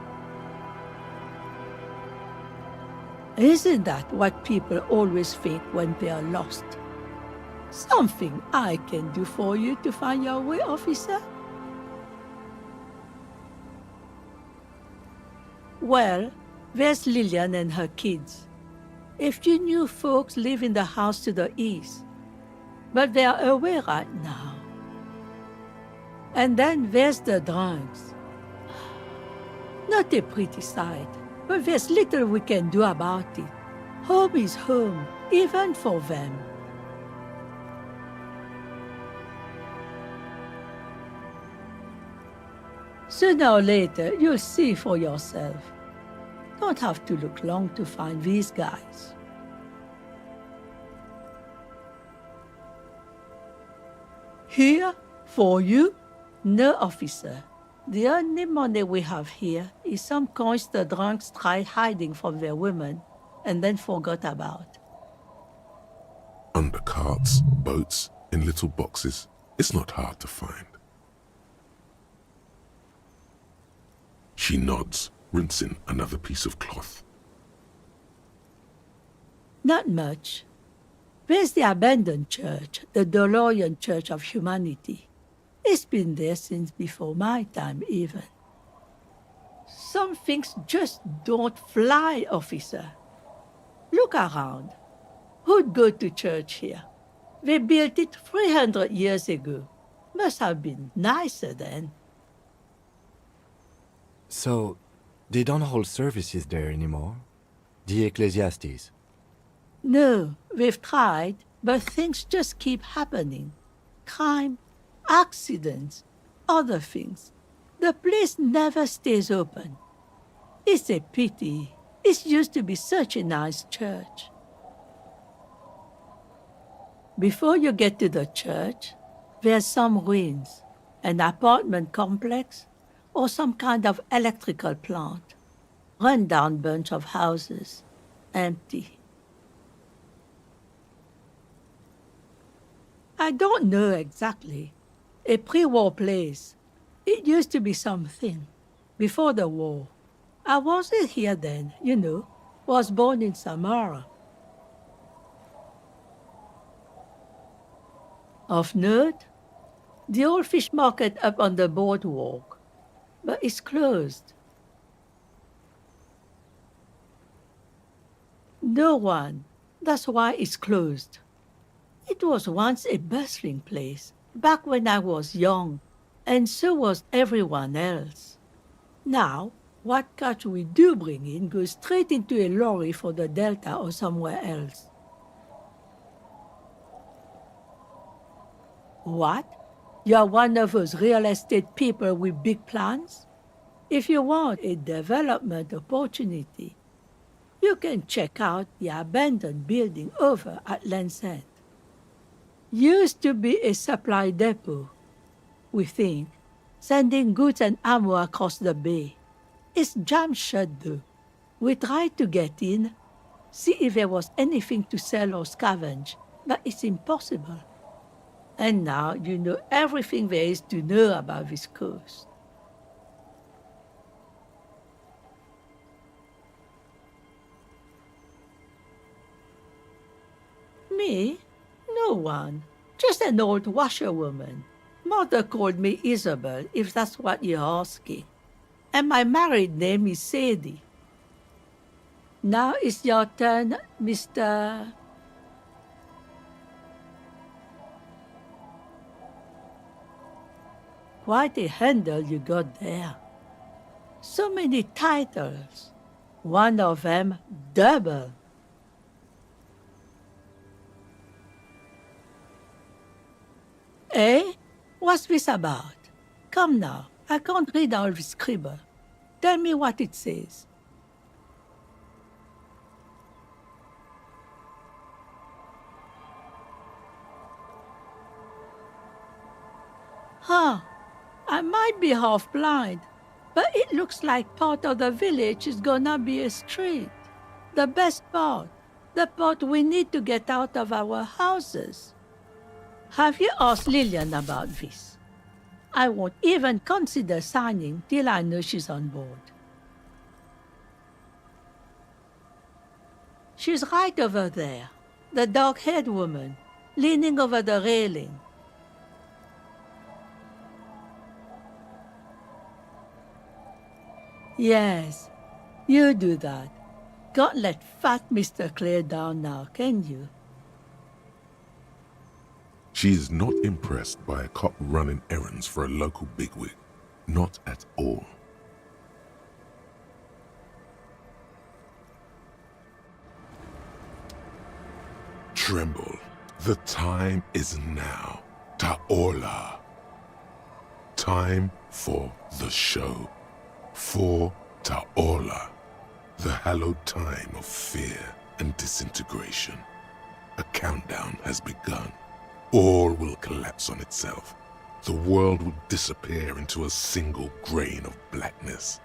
Isn't that what people always think when they are lost? Something I can do for you to find your way, officer? Well, there's Lillian and her kids. A few new folks live in the house to the east, but they are away right now. And then there's the drunks. Not a pretty sight, but there's little we can do about it. Home is home, even for them. Sooner or later, you'll see for yourself. Don't have to look long to find these guys. Here, for you? No, officer. The only money we have here is some coins the drunks tried hiding from their women and then forgot about. Under carts, boats, in little boxes, it's not hard to find. She nods, rinsing another piece of cloth. Not much. There's the abandoned church, the DeLorean Church of Humanity. It's been there since before my time, even. Some things just don't fly, officer. Look around. Who'd go to church here? They built it 300 years ago. Must have been nicer then. So, they don't hold services there anymore? The Ecclesiastes? No, we've tried, but things just keep happening. Crime, accidents, other things. The place never stays open. It's a pity. It used to be such a nice church. Before you get to the church, there's some ruins, an apartment complex, or some kind of electrical plant. Run-down bunch of houses, empty. I don't know exactly. A pre-war place. It used to be something. Before the war. I wasn't here then, you know. Was born in Samara. Of note, the old fish market up on the boardwalk. But it's closed. No one. That's why it's closed. It was once a bustling place, back when I was young, and so was everyone else. Now, what catch we do bring in goes straight into a lorry for the Delta or somewhere else. What? You're one of those real estate people with big plans? If you want a development opportunity, you can check out the abandoned building over at Land's End. Used to be a supply depot, we think, sending goods and ammo across the bay. It's jammed shut though. We tried to get in, see if there was anything to sell or scavenge, but it's impossible. And now you know everything there is to know about this coast. Me? No one. Just an old washerwoman. Mother called me Isabel, if that's what you're asking. And my married name is Sadie. Now it's your turn, Mr. Quite a handle you got there. So many titles. One of them double. Eh? What's this about? Come now, I can't read all this scribble. Tell me what it says. Huh. I might be half blind, but it looks like part of the village is gonna be a street. The best part. The part we need to get out of our houses. Have you asked Lillian about this? I won't even consider signing till I know she's on board. She's right over there, the dark-haired woman, leaning over the railing. Yes, you do that. Can't let fat Mr. Clare down now, can you? She is not impressed by a cop running errands for a local bigwig. Not at all. Tremble. The time is now. Ta'ola. Time for the show. For Ta'ola. The hallowed time of fear and disintegration. A countdown has begun. All will collapse on itself. The world will disappear into a single grain of blackness.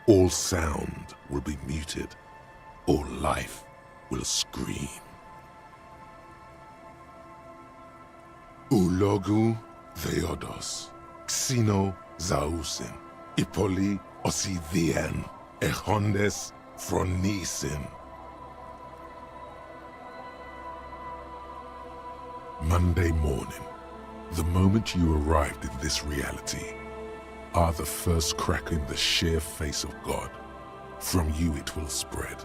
All sound will be muted. All life will scream. Ulogu theodos, xino zausin, ipoli osithien echondes fronisin. Monday morning, the moment you arrived in this reality, are the first crack in the sheer face of God. From you it will spread.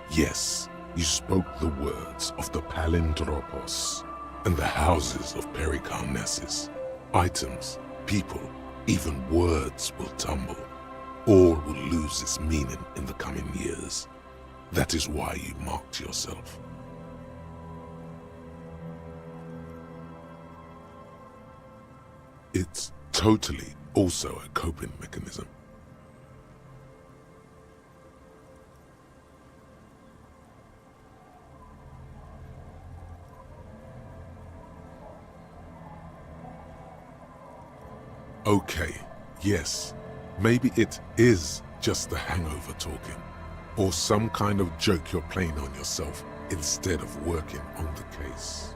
Yes, you spoke the words of the palindropos and the houses of Pericarnassus. Items, people, even words will tumble. All will lose its meaning in the coming years. That is why you marked yourself. It's totally also a coping mechanism. Okay, yes, maybe it is just the hangover talking, or some kind of joke you're playing on yourself instead of working on the case.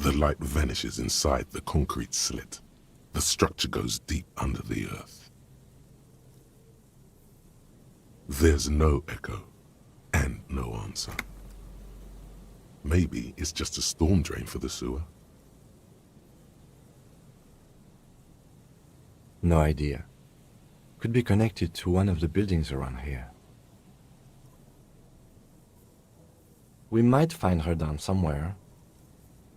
The light vanishes inside the concrete slit. The structure goes deep under the earth. There's no echo and no answer. Maybe it's just a storm drain for the sewer. No idea. Could be connected to one of the buildings around here. We might find her down somewhere.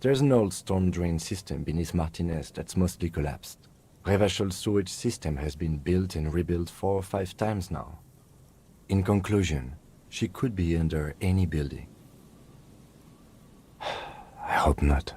There's an old storm drain system beneath Martinez that's mostly collapsed. Revachol sewage system has been built and rebuilt 4 or 5 times now. In conclusion, she could be under any building. I hope not.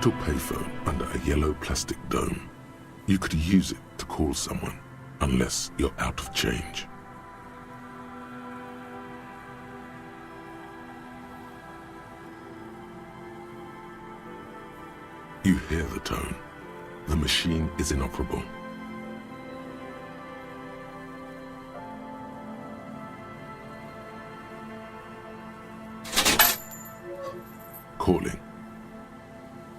metal payphone under a yellow plastic dome. You could use it to call someone, unless you're out of change. You hear the tone. The machine is inoperable. Calling.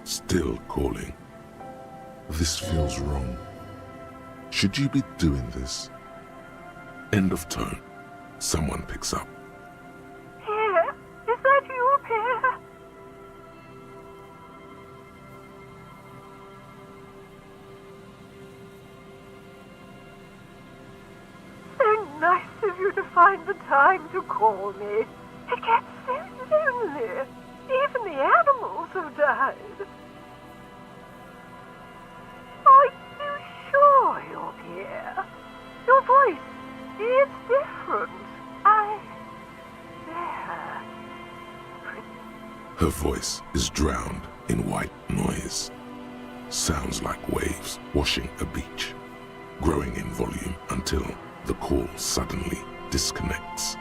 Still calling. This feels wrong. Should you be doing this? End of tone. Someone picks up. Pierre, is that you, Pierre? So nice of you to find the time to call me. It gets so lonely. Even the animals have died. Are you sure you're Pierre? Your voice is different. There. Her voice is drowned in white noise. Sounds like waves washing a beach, growing in volume until the call suddenly disconnects.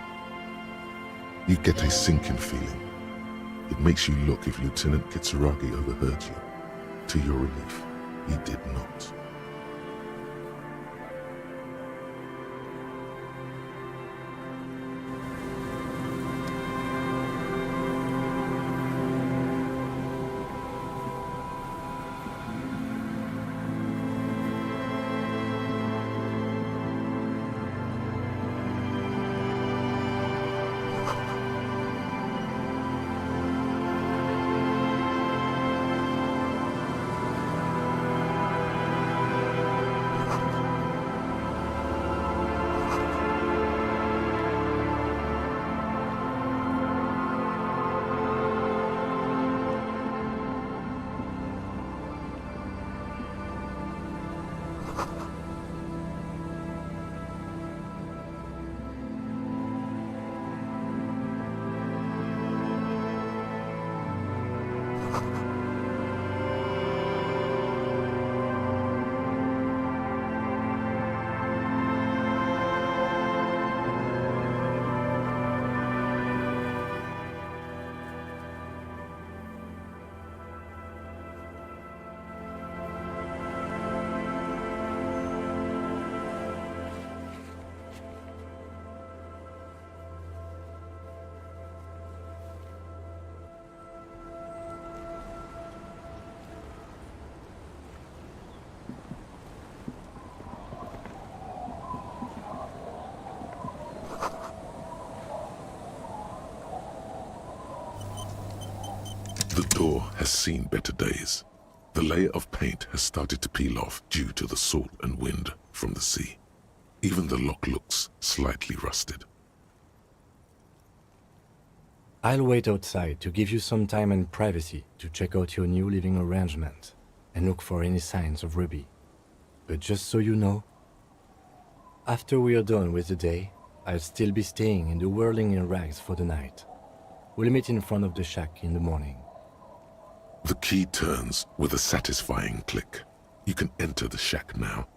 You get a sinking feeling. It makes you look if Lieutenant Kitsuragi overheard you. To your relief, he did not. The door has seen better days. The layer of paint has started to peel off due to the salt and wind from the sea. Even the lock looks slightly rusted. I'll wait outside to give you some time and privacy to check out your new living arrangement and look for any signs of Ruby. But just so you know, after we are done with the day, I'll still be staying in the whirling in rags for the night. We'll meet in front of the shack in the morning. The key turns with a satisfying click. You can enter the shack now.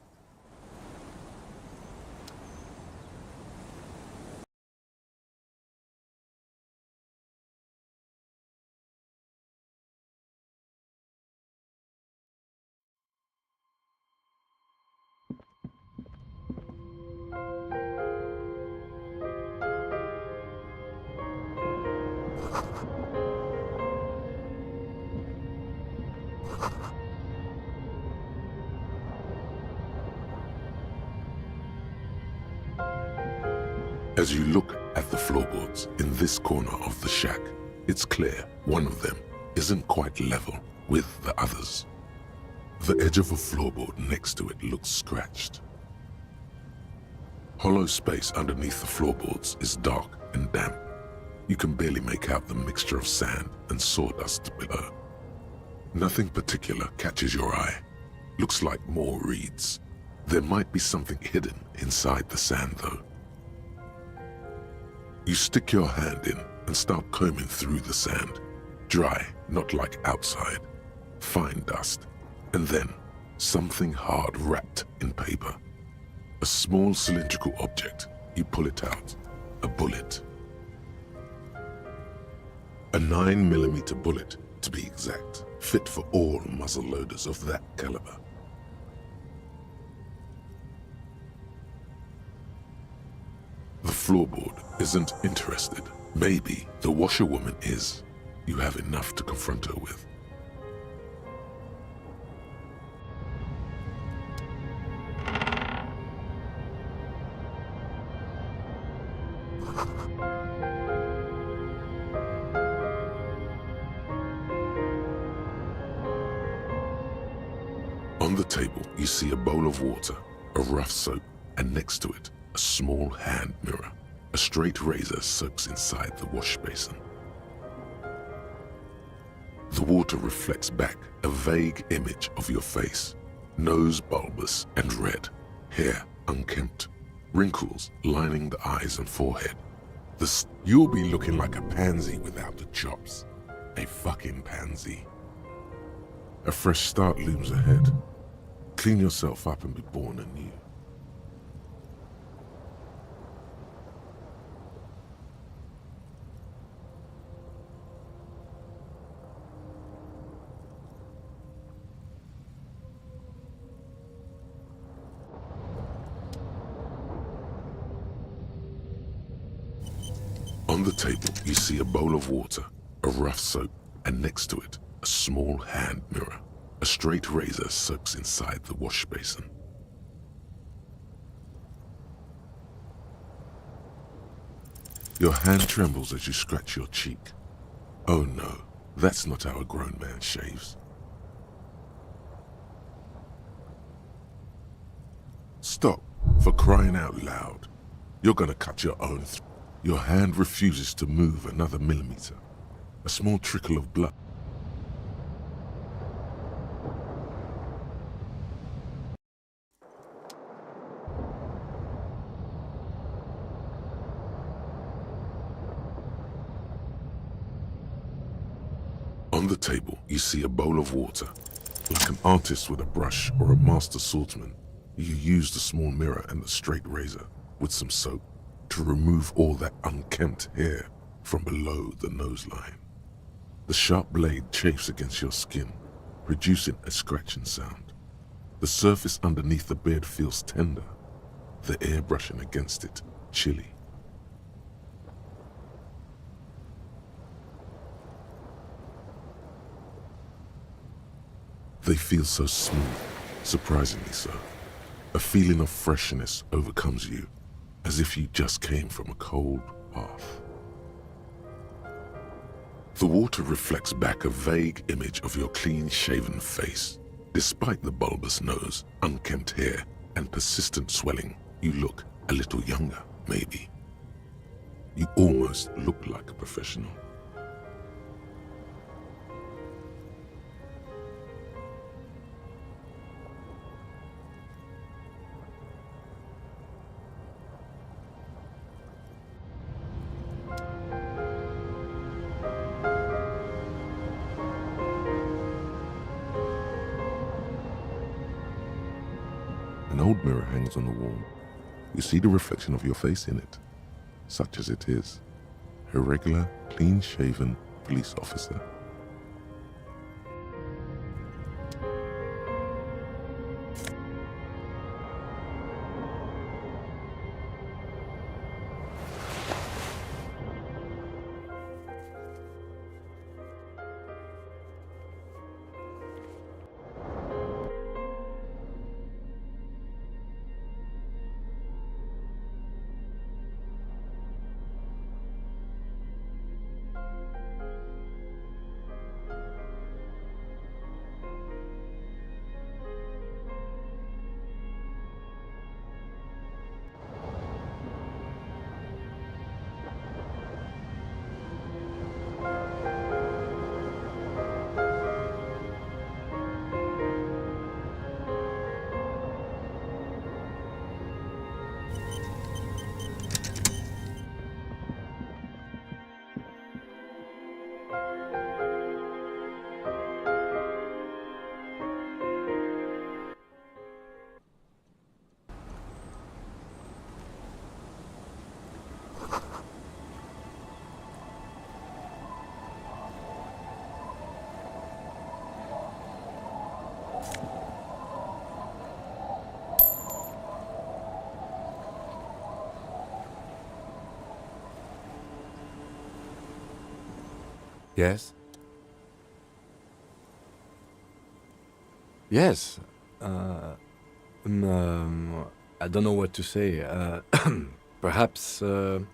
As you look at the floorboards in this corner of the shack, it's clear one of them isn't quite level with the others. The edge of a floorboard next to it looks scratched. Hollow space underneath the floorboards is dark and damp. You can barely make out the mixture of sand and sawdust below. Nothing particular catches your eye. Looks like more reeds. There might be something hidden inside the sand though. You stick your hand in and start combing through the sand. Dry, not like outside. fine dust, and then something hard wrapped in paper. A small cylindrical object. You pull it out. A bullet. A 9mm bullet, to be exact, fit for all muzzle loaders of that caliber. The floorboard isn't interested. Maybe the washerwoman is. You have enough to confront her with. On the table, you see a bowl of water, a rough soap, and next to it, a small hand mirror. A straight razor soaks inside the wash basin. The water reflects back a vague image of your face. Nose bulbous and red, hair unkempt, wrinkles lining the eyes and forehead. You'll be looking like a pansy without the chops. A fucking pansy. A fresh start looms ahead. Clean yourself up and be born anew. On the table, you see a bowl of water, a rough soap, and next to it, a small hand mirror. A straight razor soaks inside the wash basin. Your hand trembles as you scratch your cheek. Oh no, that's not how a grown man shaves. Stop, for crying out loud. You're gonna cut your own throat. Your hand refuses to move another millimeter. A small trickle of blood. On the table, you see a bowl of water. Like an artist with a brush or a master swordsman, you use the small mirror and the straight razor with some soap to remove all that unkempt hair from below the nose line. The sharp blade chafes against your skin, producing a scratching sound. The surface underneath the beard feels tender, the air brushing against it chilly. They feel so smooth, surprisingly so. A feeling of freshness overcomes you, as if you just came from a cold bath. The water reflects back a vague image of your clean-shaven face. Despite the bulbous nose, unkempt hair, and persistent swelling, you look a little younger, maybe. You almost look like a professional. An old mirror hangs on the wall. You see the reflection of your face in it, such as it is. A regular, clean-shaven police officer. Yes? Yes. I don't know what to say. Perhaps, I'm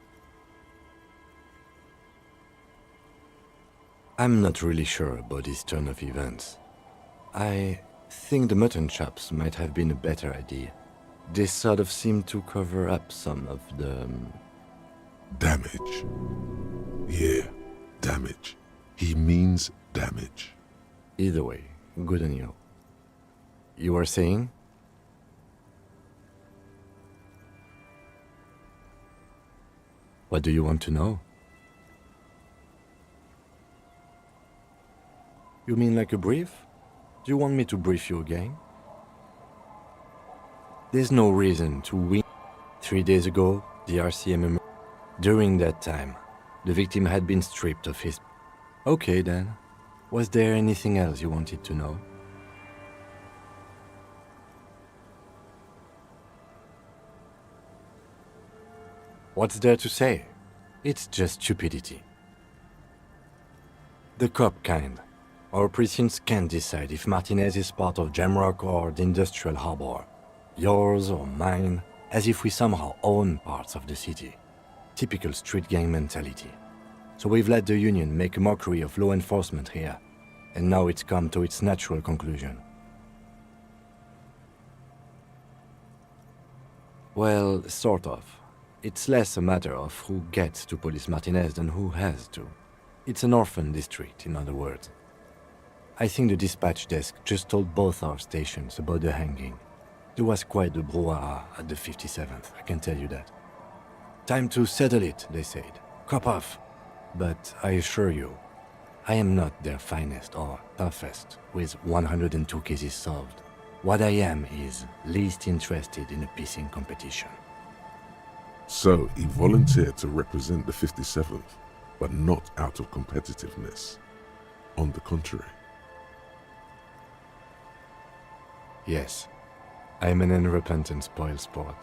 not really sure about this turn of events. I think the mutton chops might have been a better idea. They sort of seem to cover up some of the... Damage. Yeah, damage. He means damage. Either way, good on you. You were saying? What do you want to know? You mean like a brief? Do you want me to brief you again? There's no reason to win. 3 days ago, the RCMM... During that time, the victim had been stripped of his... Okay then. Was there anything else you wanted to know? What's there to say? It's just stupidity. The cop kind. Our precincts can't decide if Martinez is part of Jamrock or the Industrial Harbor. Yours or mine, as if we somehow own parts of the city. Typical street gang mentality. So we've let the Union make a mockery of law enforcement here, and now it's come to its natural conclusion. Well, sort of. It's less a matter of who gets to police Martinez than who has to. It's an orphan district, in other words. I think the dispatch desk just told both our stations about the hanging. There was quite the brouhaha at the 57th, I can tell you that. Time to settle it, they said. Cop off. But I assure you, I am not their finest or toughest with 102 cases solved. What I am is least interested in a pissing competition. So he volunteered to represent the 57th, but not out of competitiveness. On the contrary. Yes, I am an unrepentant spoilsport.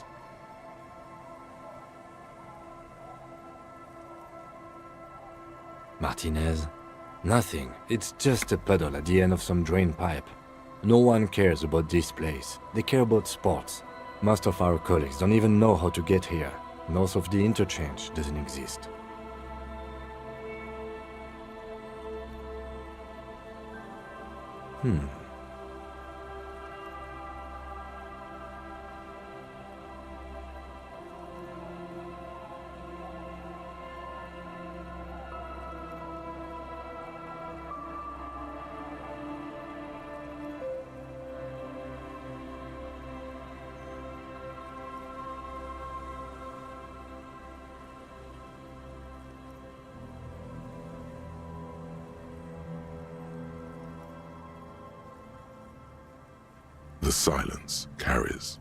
Martinez? Nothing. It's just a puddle at the end of some drain pipe. No one cares about this place. They care about sports. Most of our colleagues don't even know how to get here. North of the interchange doesn't exist. The silence carries.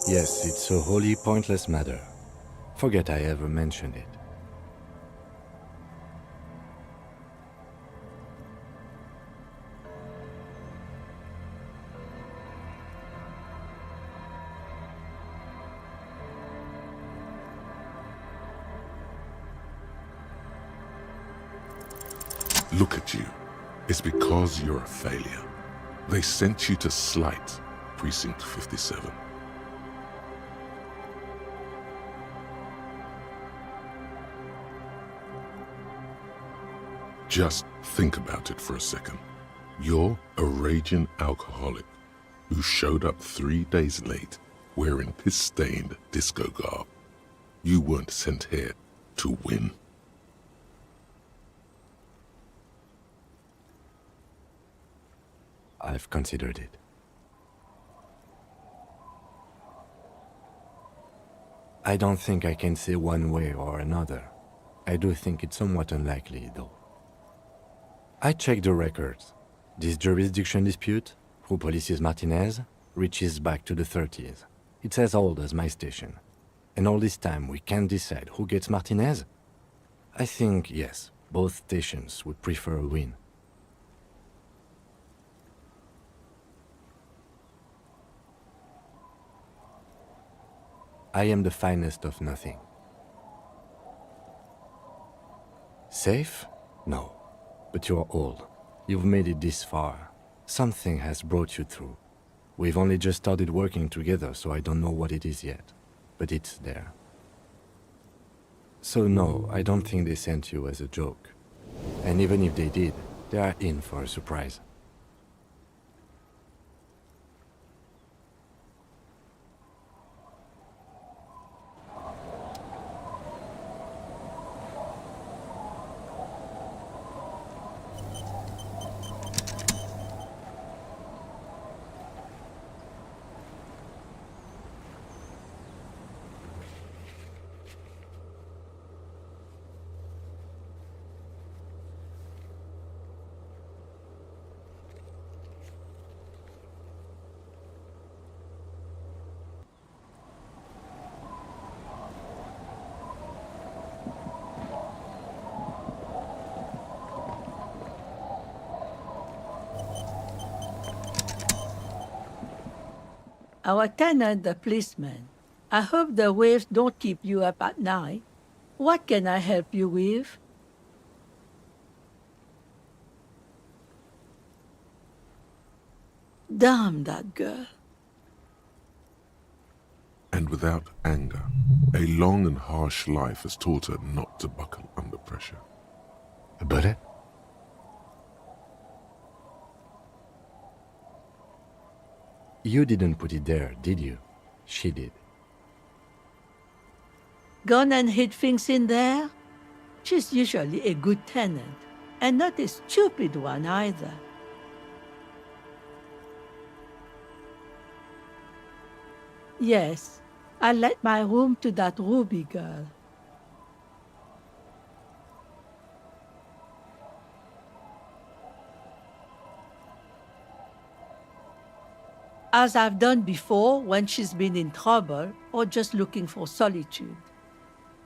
Yes, it's a wholly pointless matter. Forget I ever mentioned it. Look at you. It's because you're a failure. They sent you to slight Precinct 57. Just think about it for a second. You're a raging alcoholic who showed up 3 days late wearing piss-stained disco garb. You weren't sent here to win. I've considered it. I don't think I can say one way or another. I do think it's somewhat unlikely, though. I checked the records. This jurisdiction dispute, who polices Martinez, reaches back to the 30s. It's as old as my station. And all this time we can't decide who gets Martinez? I think, yes, both stations would prefer a win. I am the finest of nothing. Safe? No. But you're old. You've made it this far. Something has brought you through. We've only just started working together, so I don't know what it is yet. But it's there. So no, I don't think they sent you as a joke. And even if they did, they are in for a surprise. Our tenant, the policeman. I hope the waves don't keep you up at night. What can I help you with? Damn that girl. And without anger, a long and harsh life has taught her not to buckle under pressure. A bullet? You didn't put it there, did you? She did. Gone and hid things in there? She's usually a good tenant, and not a stupid one either. Yes, I let my room to that Ruby girl. As I've done before when she's been in trouble or just looking for solitude.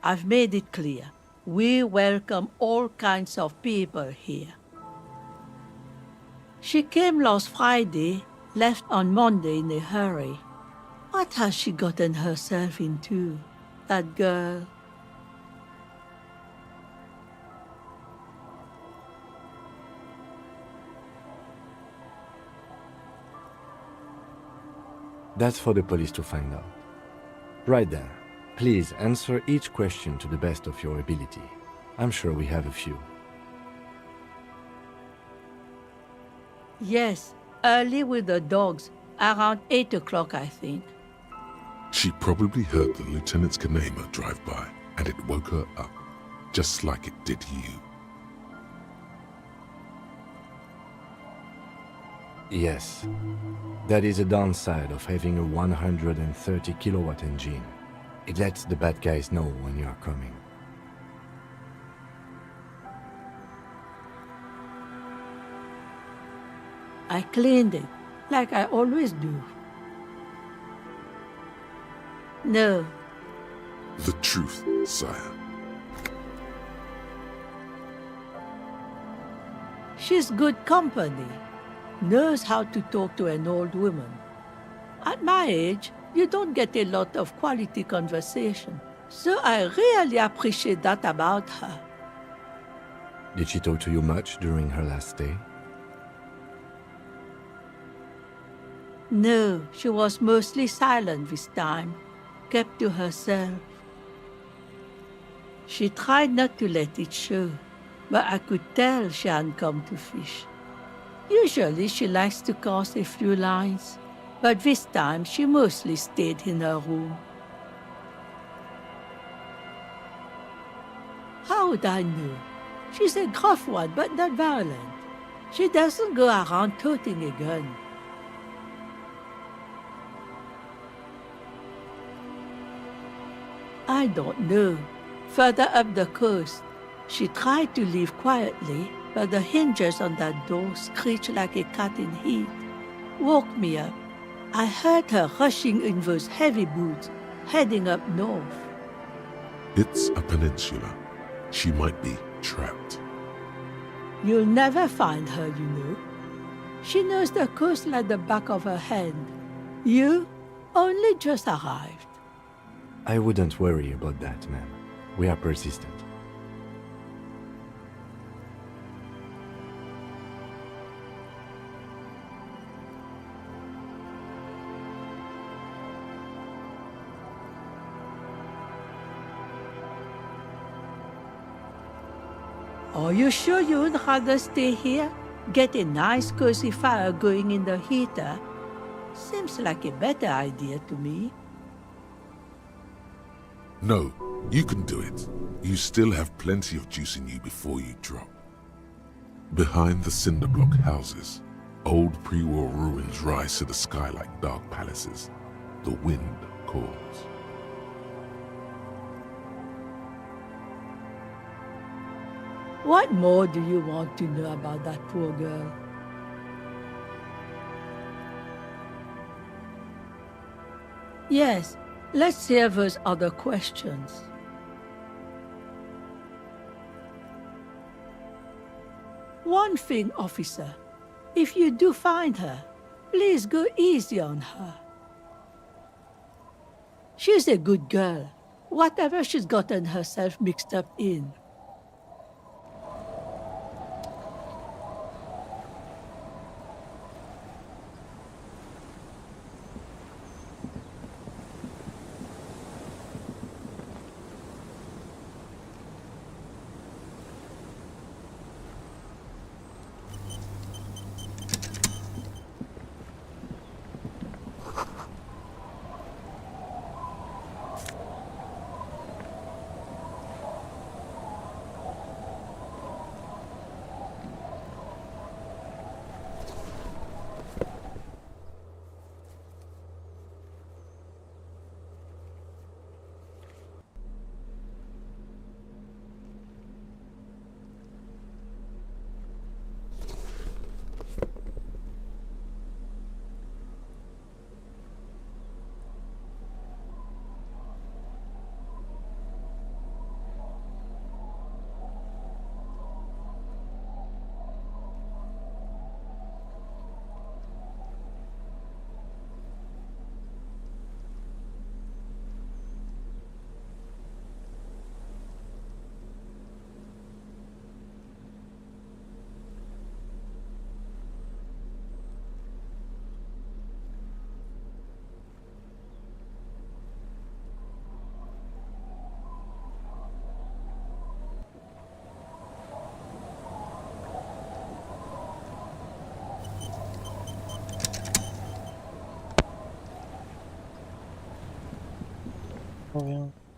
I've made it clear, we welcome all kinds of people here. She came last Friday, left on Monday in a hurry. What has she gotten herself into, that girl? That's for the police to find out. Right then, please answer each question to the best of your ability. I'm sure we have a few. Yes, early with the dogs, around 8 o'clock, I think. She probably heard the lieutenant's Kanema drive by, and it woke her up, just like it did you. Yes, that is a downside of having a 130 kilowatt engine. It lets the bad guys know when you are coming. I cleaned it, like I always do. No. The truth, sire. She's good company. Knows how to talk to an old woman. At my age, you don't get a lot of quality conversation, so I really appreciate that about her. Did she talk to you much during her last stay? No, she was mostly silent this time, kept to herself. She tried not to let it show, but I could tell she hadn't come to fish. Usually she likes to cast a few lines, but this time she mostly stayed in her room. How would I know? She's a gruff one, but not violent. She doesn't go around toting a gun. I don't know. Further up the coast, she tried to leave quietly, but the hinges on that door screeched like a cat in heat. Woke me up. I heard her rushing in those heavy boots, heading up north. It's a peninsula. She might be trapped. You'll never find her, you know. She knows the coast like the back of her hand. You only just arrived. I wouldn't worry about that, ma'am. We are persistent. Are you sure you would rather stay here? Get a nice cozy fire going in the heater. Seems like a better idea to me. No, you can do it. You still have plenty of juice in you before you drop. Behind the cinder block houses, old pre-war ruins rise to the sky like dark palaces. The wind calls. What more do you want to know about that poor girl? Yes, let's see if there's other questions. One thing, officer. If you do find her, please go easy on her. She's a good girl, whatever she's gotten herself mixed up in.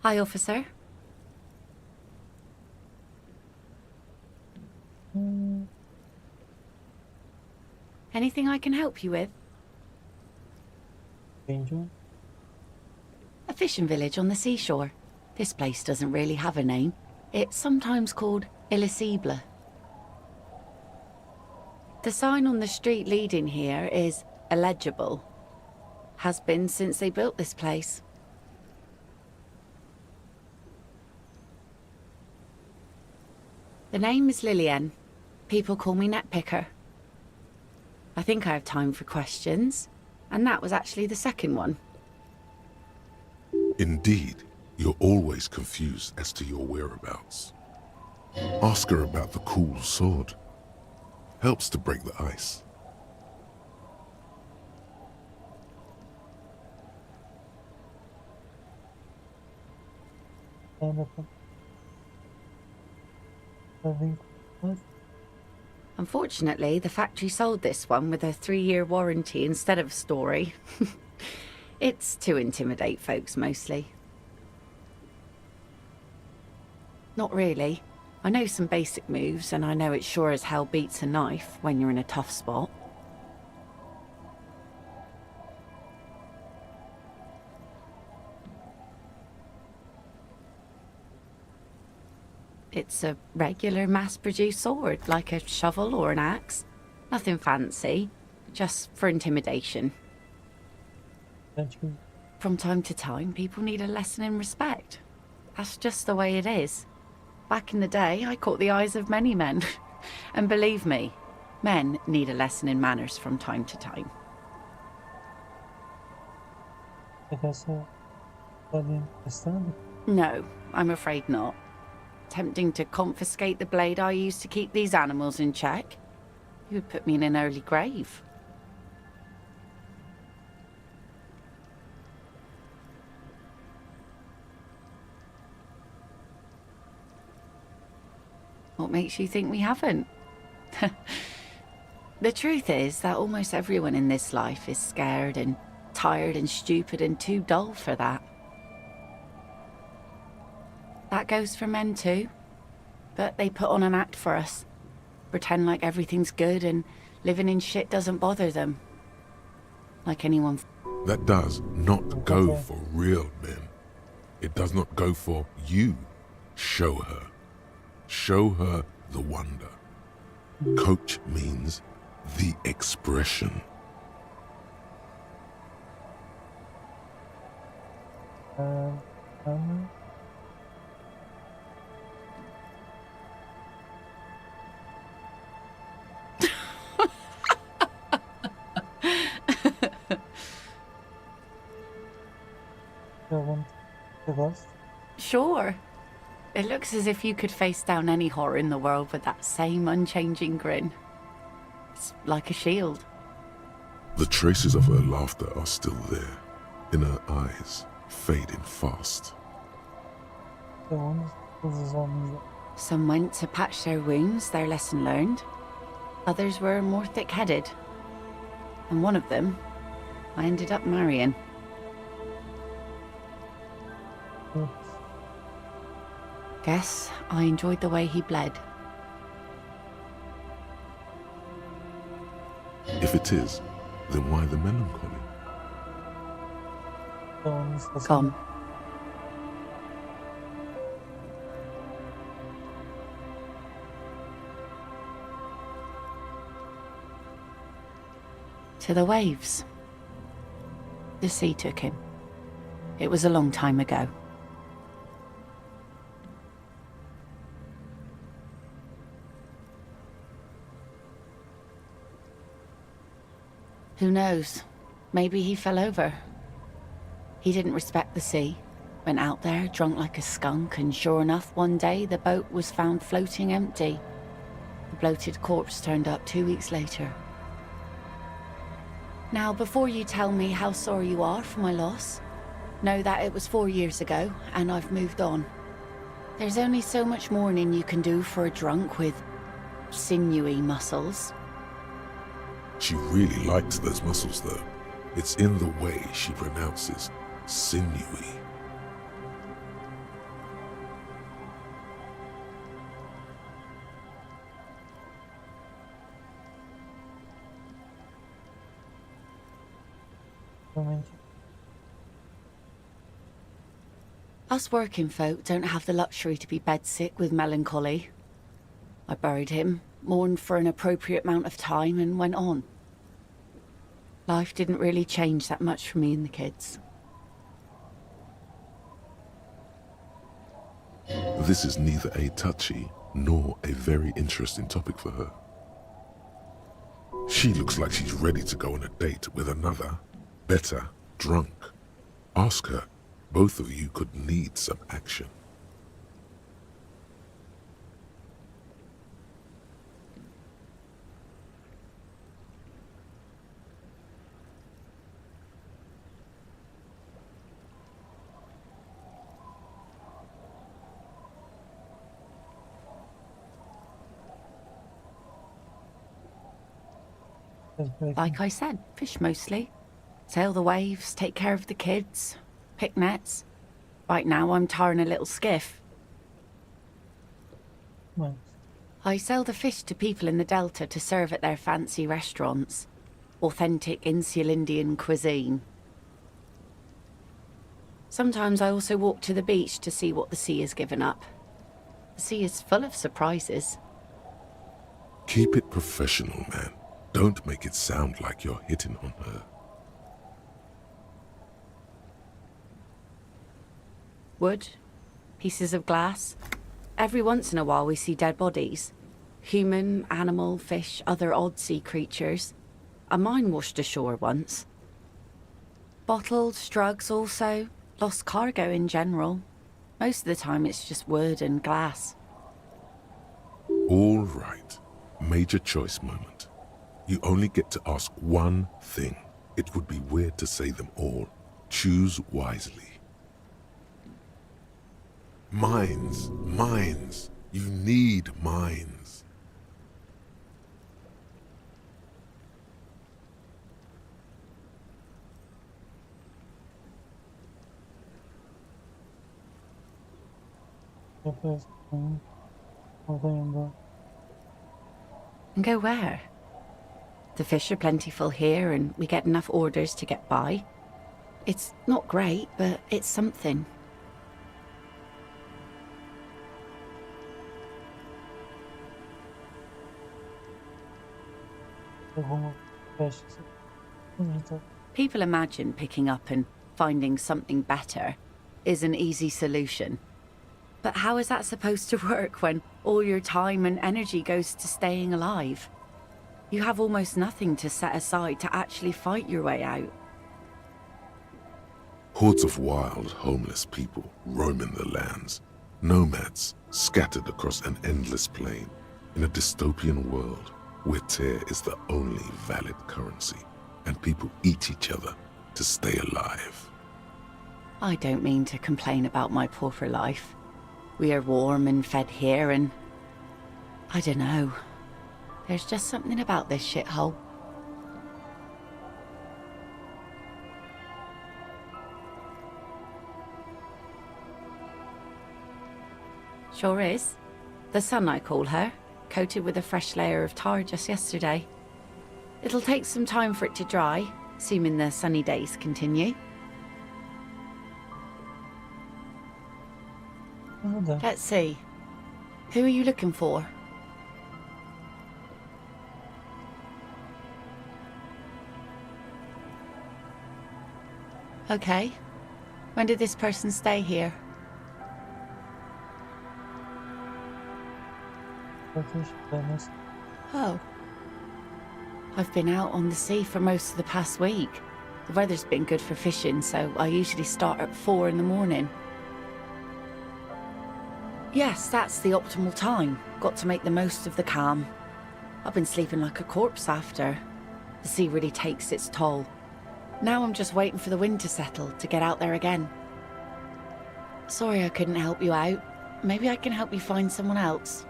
Hi, officer. Anything I can help you with? Danger? A fishing village on the seashore. This place doesn't really have a name. It's sometimes called Elysium. The sign on the street leading here is illegible. Has been since they built this place. The name is Lillian. People call me Netpicker. I think I have time for questions, and that was actually the second one. Indeed, you're always confused as to your whereabouts. Ask her about the cool sword. Helps to break the ice. Unfortunately, the factory sold this one with a 3-year warranty instead of a story. It's to intimidate folks, mostly. Not really. I know some basic moves, and I know it sure as hell beats a knife when you're in a tough spot. It's a regular mass-produced sword, like a shovel or an axe. Nothing fancy, just for intimidation. From time to time, people need a lesson in respect. That's just the way it is. Back in the day, I caught the eyes of many men. And believe me, men need a lesson in manners from time to time. No, I'm afraid not. Attempting to confiscate the blade I used to keep these animals in check, you would put me in an early grave. What makes you think we haven't? The truth is that almost everyone in this life is scared and tired and stupid and too dull for that. That goes for men too. But they put on an act for us. Pretend like everything's good and living in shit doesn't bother them. Like anyone. That does not go for real men. It does not go for you. Show her. Show her the wonder. Coach means the expression. Sure. It looks as if you could face down any horror in the world with that same unchanging grin. It's like a shield. The traces of her laughter are still there, in her eyes, fading fast. Some went to patch their wounds, their lesson learned. Others were more thick-headed. And one of them, I ended up marrying. Guess I enjoyed the way he bled. If it is, then why the melancholy? Gone. To the waves. The sea took him. It was a long time ago. Who knows? Maybe he fell over. He didn't respect the sea. Went out there, drunk like a skunk, and sure enough, one day the boat was found floating empty. The bloated corpse turned up 2 weeks later. Now, before you tell me how sorry you are for my loss, know that it was 4 years ago, and I've moved on. There's only so much mourning you can do for a drunk with sinewy muscles. She really likes those muscles, though. It's in the way she pronounces sinewy. Us working folk don't have the luxury to be bedsick with melancholy. I buried him, mourned for an appropriate amount of time, and went on. Life didn't really change that much for me and the kids. This is neither a touchy nor a very interesting topic for her. She looks like she's ready to go on a date with another, better, drunk. Ask her. Both of you could need some action. Like I said, fish mostly. Sail the waves, take care of the kids, pick nets. Right now I'm tarring a little skiff. Nice. I sell the fish to people in the Delta to serve at their fancy restaurants. Authentic insular Indian cuisine. Sometimes I also walk to the beach to see what the sea has given up. The sea is full of surprises. Keep it professional, man. Don't make it sound like you're hitting on her. Wood, pieces of glass. Every once in a while we see dead bodies. Human, animal, fish, other odd sea creatures. A mine washed ashore once. Bottles, drugs also. Lost cargo in general. Most of the time it's just wood and glass. All right. Major choice moment. You only get to ask one thing. It would be weird to say them all. Choose wisely. Mines, mines. You need minds. And go where? The fish are plentiful here and we get enough orders to get by. It's not great, but it's something. People imagine picking up and finding something better is an easy solution. But how is that supposed to work when all your time and energy goes to staying alive? You have almost nothing to set aside to actually fight your way out. Hordes of wild, homeless people roaming the lands. Nomads scattered across an endless plain in a dystopian world where tear is the only valid currency and people eat each other to stay alive. I don't mean to complain about my pauper life. We are warm and fed here and... I don't know. There's just something about this shithole. Sure is. The sun, I call her, coated with a fresh layer of tar just yesterday. It'll take some time for it to dry, assuming the sunny days continue. Let's see. Who are you looking for? Okay. When did this person stay here? Oh. I've been out on the sea for most of the past week. The weather's been good for fishing, so I usually start at 4 in the morning. Yes, that's the optimal time. Got to make the most of the calm. I've been sleeping like a corpse after. The sea really takes its toll. Now I'm just waiting for the wind to settle to get out there again. Sorry I couldn't help you out. Maybe I can help you find someone else.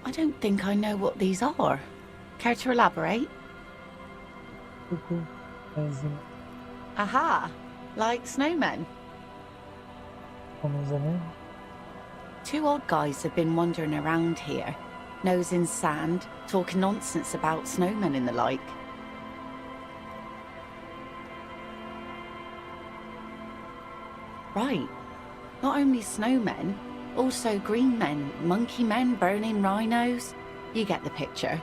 I don't think I know what these are. Care to elaborate? Aha! Like snowmen? Two odd guys have been wandering around here, nose in sand, talking nonsense about snowmen and the like. Right. Not only snowmen, also green men, monkey men burning rhinos. You get the picture.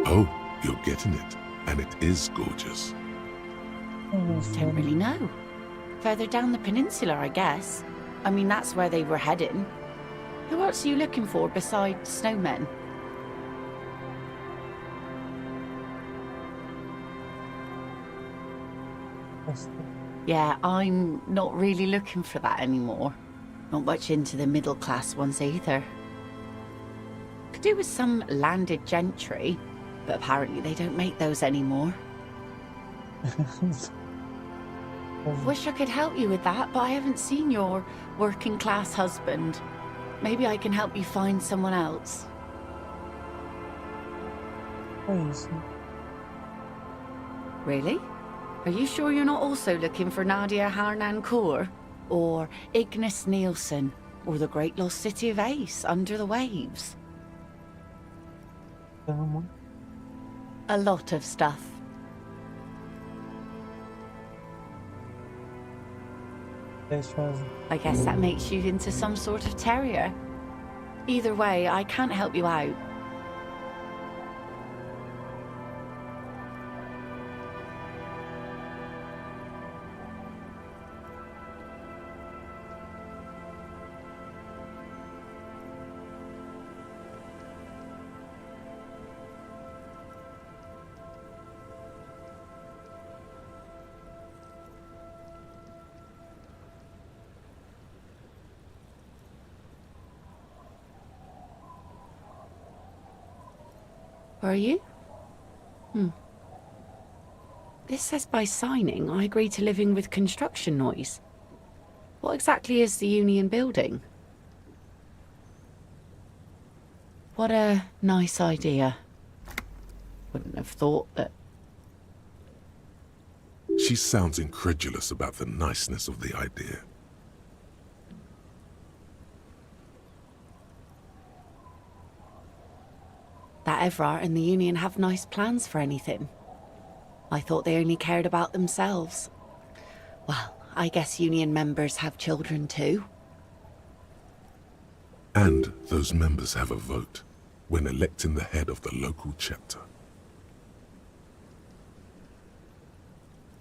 Oh, you're getting it, and it is gorgeous. Don't really know. Further down the peninsula, I guess. I mean, that's where they were heading. Who else are you looking for besides snowmen? Yeah, I'm not really looking for that anymore. Not much into the middle class ones either. Could do with some landed gentry, but apparently they don't make those anymore. Wish I could help you with that, but I haven't seen your working class husband. Maybe I can help you find someone else. Really? Are you sure you're not also looking for Nadia Harnancourt? Or Ignis Nielsen? Or the great lost city of Ace under the waves? A lot of stuff. I guess that makes you into some sort of terrier. Either way, I can't help you out. Are you? This says by signing, I agree to living with construction noise. What exactly is the union building? What a nice idea. Wouldn't have thought that... She sounds incredulous about the niceness of the idea. that Evrart and the Union have nice plans for anything. I thought they only cared about themselves. Well, I guess Union members have children too. And those members have a vote when electing the head of the local chapter.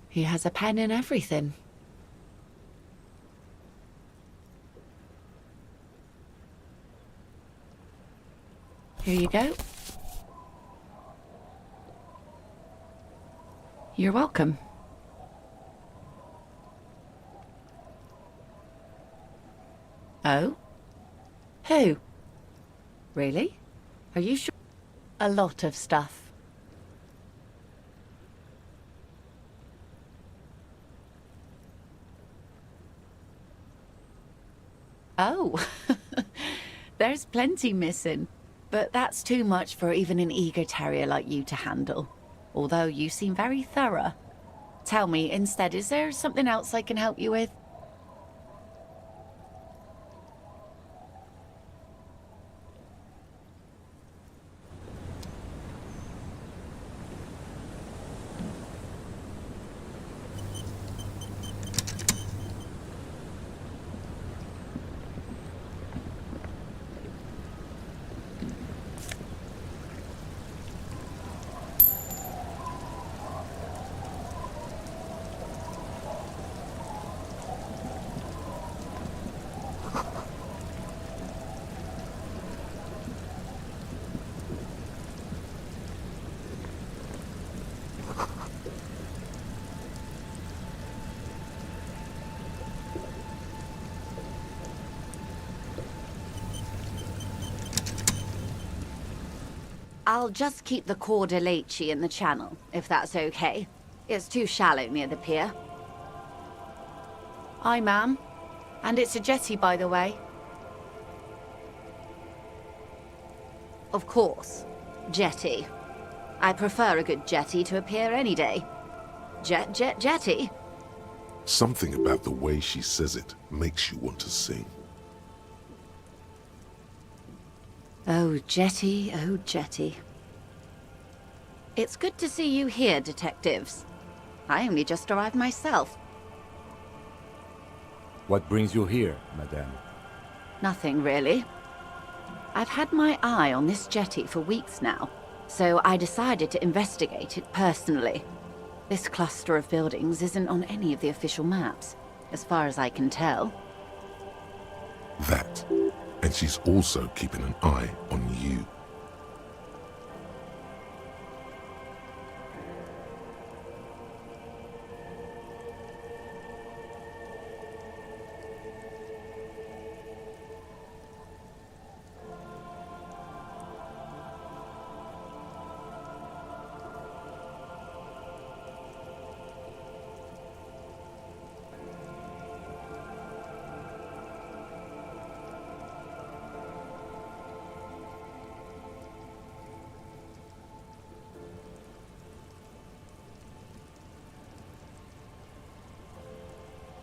He has a pen in everything. Here you go. You're welcome. Oh? Who? Really? Are you sure? A lot of stuff. Oh, there's plenty missing. But that's too much for even an eager terrier like you to handle. Although you seem very thorough. Tell me, instead, is there something else I can help you with? I'll just keep the Costa Elysium in the channel, if that's okay. It's too shallow near the pier. Aye, ma'am. And it's a jetty, by the way. Of course. Jetty. I prefer a good jetty to a pier any day. Jetty. Something about the way she says it makes you want to sing. Oh, Jetty, oh, Jetty. It's good to see you here, detectives. I only just arrived myself. What brings you here, madame? Nothing, really. I've had my eye on this jetty for weeks now, so I decided to investigate it personally. This cluster of buildings isn't on any of the official maps, as far as I can tell. That. And she's also keeping an eye on you.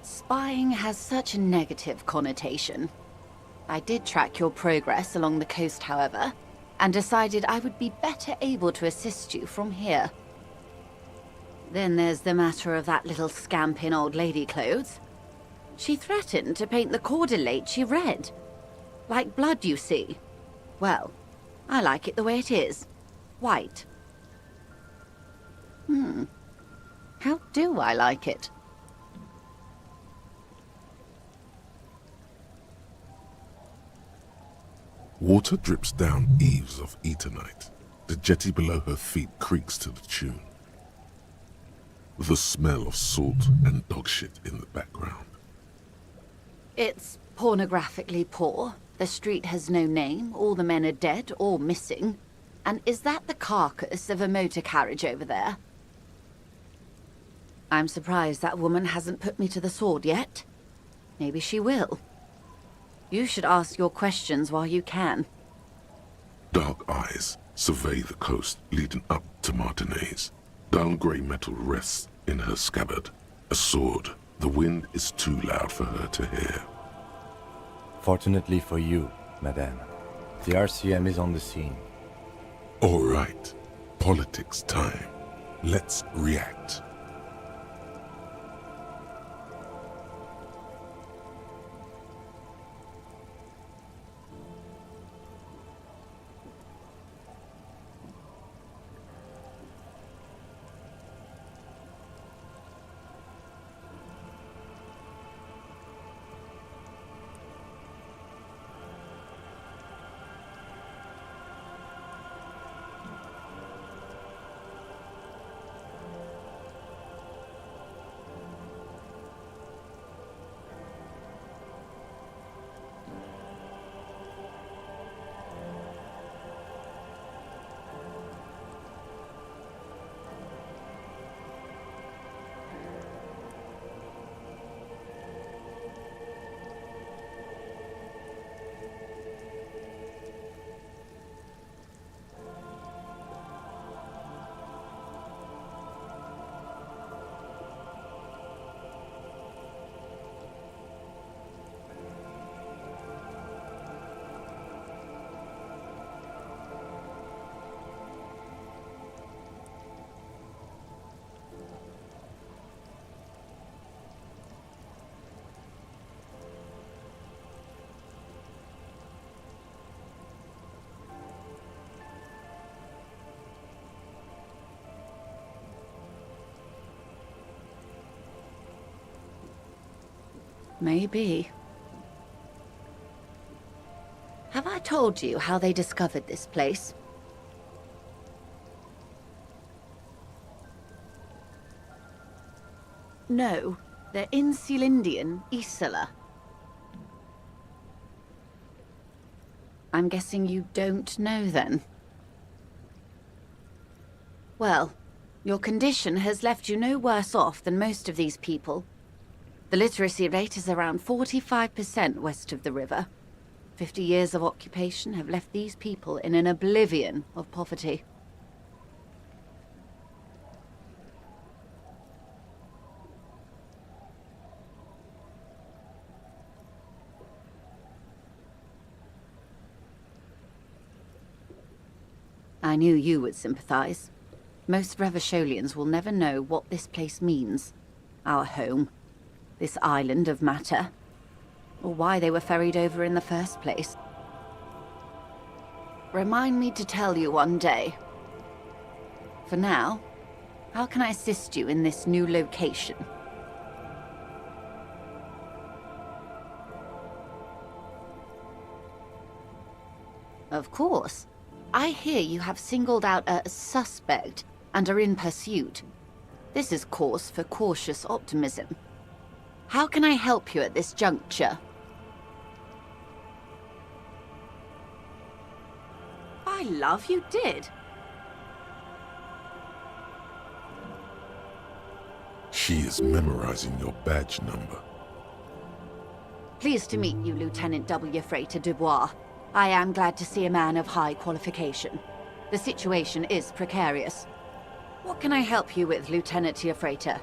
Spying has such a negative connotation. I did track your progress along the coast, however, and decided I would be better able to assist you from here. Then there's the matter of that little scamp in old lady clothes. She threatened to paint the Costa Elysium red. Like blood, you see. Well, I like it the way it is. White. How do I like it? Water drips down eaves of Eternite. The jetty below her feet creaks to the tune. The smell of salt and dog shit in the background. It's pornographically poor. The street has no name, all the men are dead or missing. And is that the carcass of a motor carriage over there? I'm surprised that woman hasn't put me to the sword yet. Maybe she will. You should ask your questions while you can. Dark eyes survey the coast leading up to Martinez. Dull grey metal rests in her scabbard. A sword. The wind is too loud for her to hear. Fortunately for you, madame, the RCM is on the scene. All right. Politics time. Let's react. Maybe. Have I told you how they discovered this place? No, they're in Sealindian, Isola. I'm guessing you don't know then. Well, your condition has left you no worse off than most of these people. The literacy rate is around 45% west of the river. 50 years of occupation have left these people in an oblivion of poverty. I knew you would sympathize. Most Revacholians will never know what this place means. Our home. This island of matter. Or why they were ferried over in the first place. Remind me to tell you one day. For now, how can I assist you in this new location? Of course. I hear you have singled out a suspect and are in pursuit. This is cause for cautious optimism. How can I help you at this juncture? By love, you did. She is memorizing your badge number. Pleased to meet you, Lieutenant W. Freighter Dubois. I am glad to see a man of high qualification. The situation is precarious. What can I help you with, Lieutenant Freighter?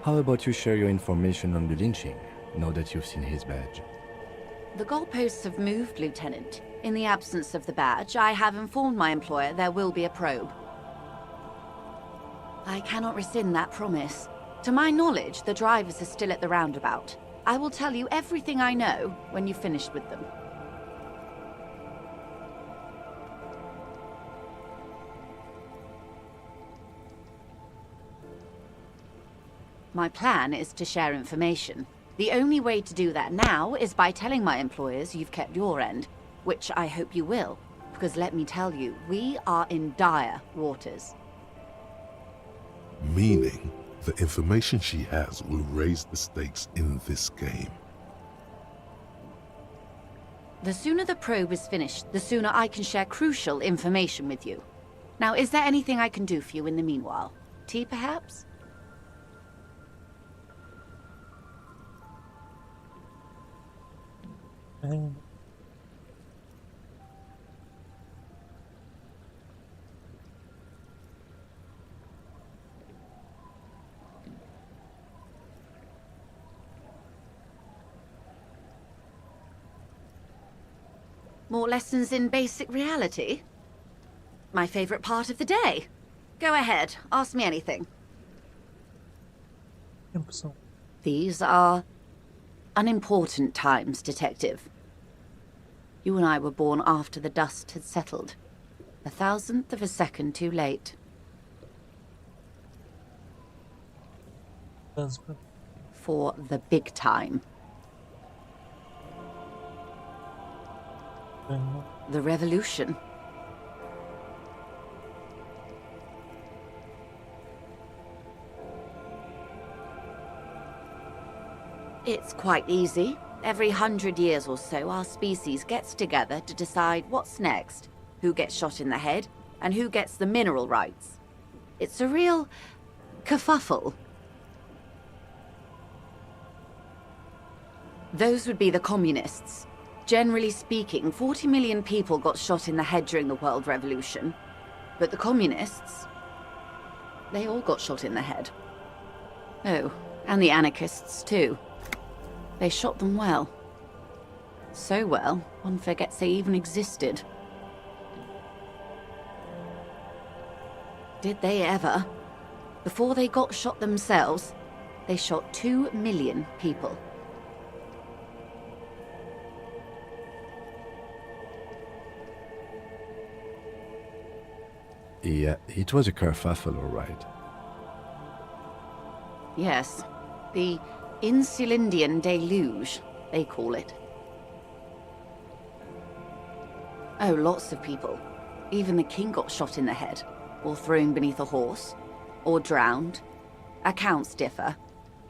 How about you share your information on the lynching, now that you've seen his badge? The goalposts have moved, Lieutenant. In the absence of the badge, I have informed my employer there will be a probe. I cannot rescind that promise. To my knowledge, the drivers are still at the roundabout. I will tell you everything I know when you've finished with them. My plan is to share information. The only way to do that now is by telling my employers you've kept your end, which I hope you will, because let me tell you, we are in dire waters. Meaning, the information she has will raise the stakes in this game. The sooner the probe is finished, the sooner I can share crucial information with you. Now, is there anything I can do for you in the meanwhile? Tea, perhaps? And More lessons in basic reality? My favorite part of the day. Go ahead, ask me anything. episode. These are unimportant times, Detective. You and I were born after the dust had settled. 1,000th of a second too late. That's good. For the big time. And The revolution. It's quite easy. Every 100 years or so, our species gets together to decide what's next, who gets shot in the head, and who gets the mineral rights. It's a real kerfuffle. Those would be the communists. Generally speaking, 40 million people got shot in the head during the World Revolution. But the communists, they all got shot in the head. Oh, and the anarchists too. They shot them well. So well, one forgets they even existed. Did they ever? Before they got shot themselves, they shot 2 million people. Yeah, it was a kerfuffle, all right. Yes, the Insulindian deluge, they call it. Oh, lots of people. Even the king got shot in the head, or thrown beneath a horse, or drowned. Accounts differ.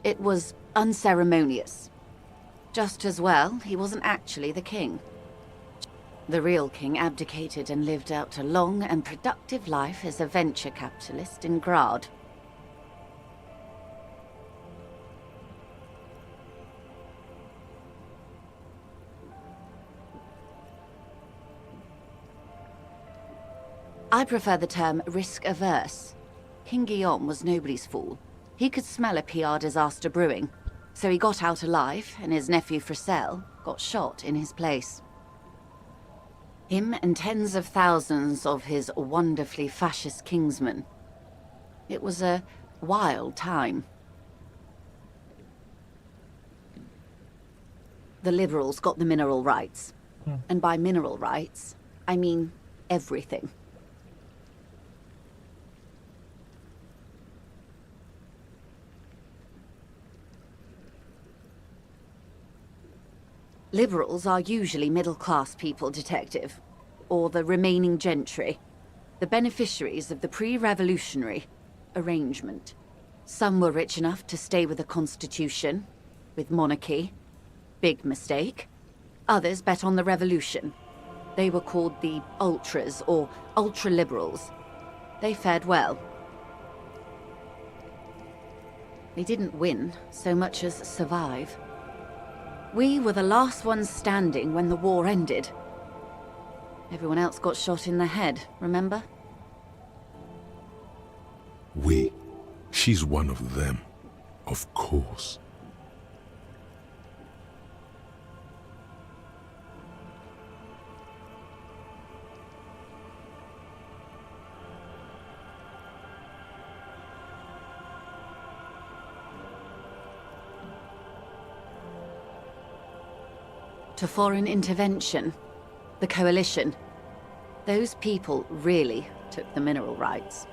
It was unceremonious. Just as well, he wasn't actually the king. The real king abdicated and lived out a long and productive life as a venture capitalist in Grad. I prefer the term risk-averse. King Guillaume was nobody's fool. He could smell a PR disaster brewing, so he got out alive, and his nephew Fricelle got shot in his place. Him and tens of thousands of his wonderfully fascist kingsmen. It was a wild time. The liberals got the mineral rights. And by mineral rights, I mean everything. Liberals are usually middle-class people, Detective, or the remaining gentry, the beneficiaries of the pre-revolutionary arrangement. Some were rich enough to stay with the Constitution, with monarchy. Big mistake. Others bet on the revolution. They were called the ultras, or ultra-liberals. They fared well. They didn't win so much as survive. We were the last ones standing when the war ended. Everyone else got shot in the head, remember? We. She's one of them. Of course. To foreign intervention, the coalition. Those people really took the mineral rights.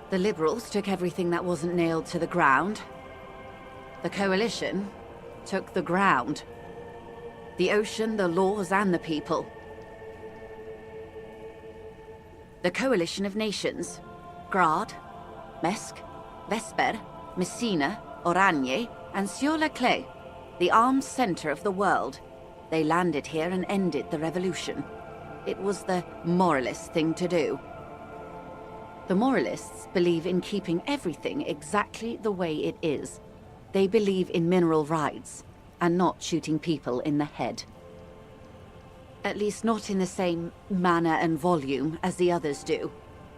The liberals took everything that wasn't nailed to the ground. The coalition took the ground. The ocean, the laws, and the people. The coalition of nations. Grad, Mesk, Vesper, Messina, Oranje, and Sur-la-Clay. the armed center of the world. They landed here and ended the revolution. It was the moralist thing to do. The moralists believe in keeping everything exactly the way it is. They believe in mineral rights, and not shooting people in the head. At least not in the same manner and volume as the others do.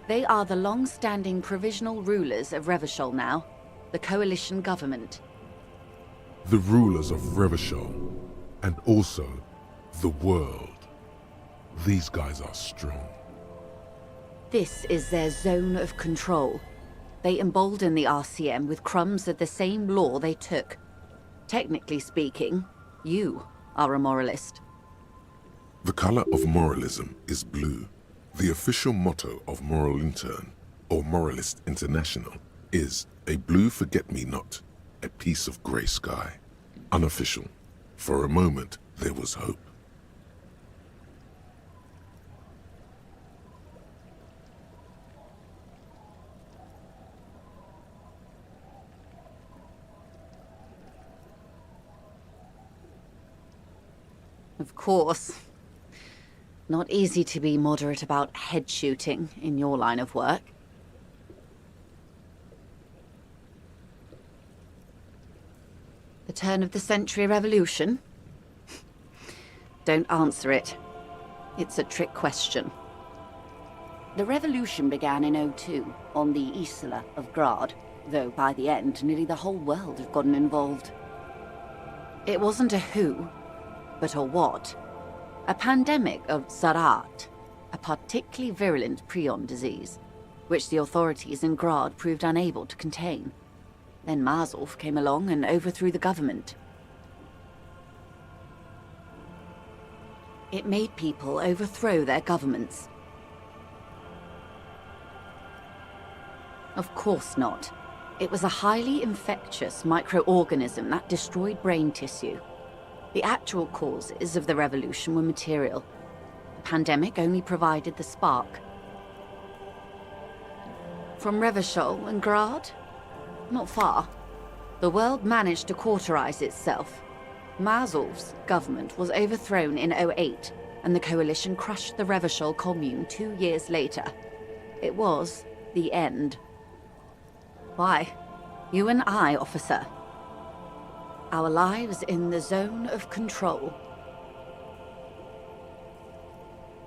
They are the long-standing provisional rulers of Revachol now, the coalition government. The rulers of Revachol, and also the world. These guys are strong. This is their zone of control. They embolden the RCM with crumbs of the same law they took. Technically speaking, you are a moralist. The color of moralism is blue. The official motto of Moral Intern, or Moralist International, is a blue forget-me-not, a piece of grey sky. Unofficial. For a moment, there was hope. Of course. Not easy to be moderate about head shooting in your line of work. The turn of the century revolution? Don't answer it. It's a trick question. The revolution began in 02 on the Isla of Grad, though by the end nearly the whole world had gotten involved. It wasn't a who, but a what. A pandemic of Zarat, a particularly virulent prion disease, which the authorities in Grad proved unable to contain. Then Mazov came along and overthrew the government. It made people overthrow their governments. Of course not. It was a highly infectious microorganism that destroyed brain tissue. The actual causes of the revolution were material. The pandemic only provided the spark. From Revachol and Grad? Not far. The world managed to cauterize itself. Mazov's government was overthrown in 08, and the coalition crushed the Revachol commune 2 years later. It was the end. Why? You and I, officer. Our lives in the zone of control.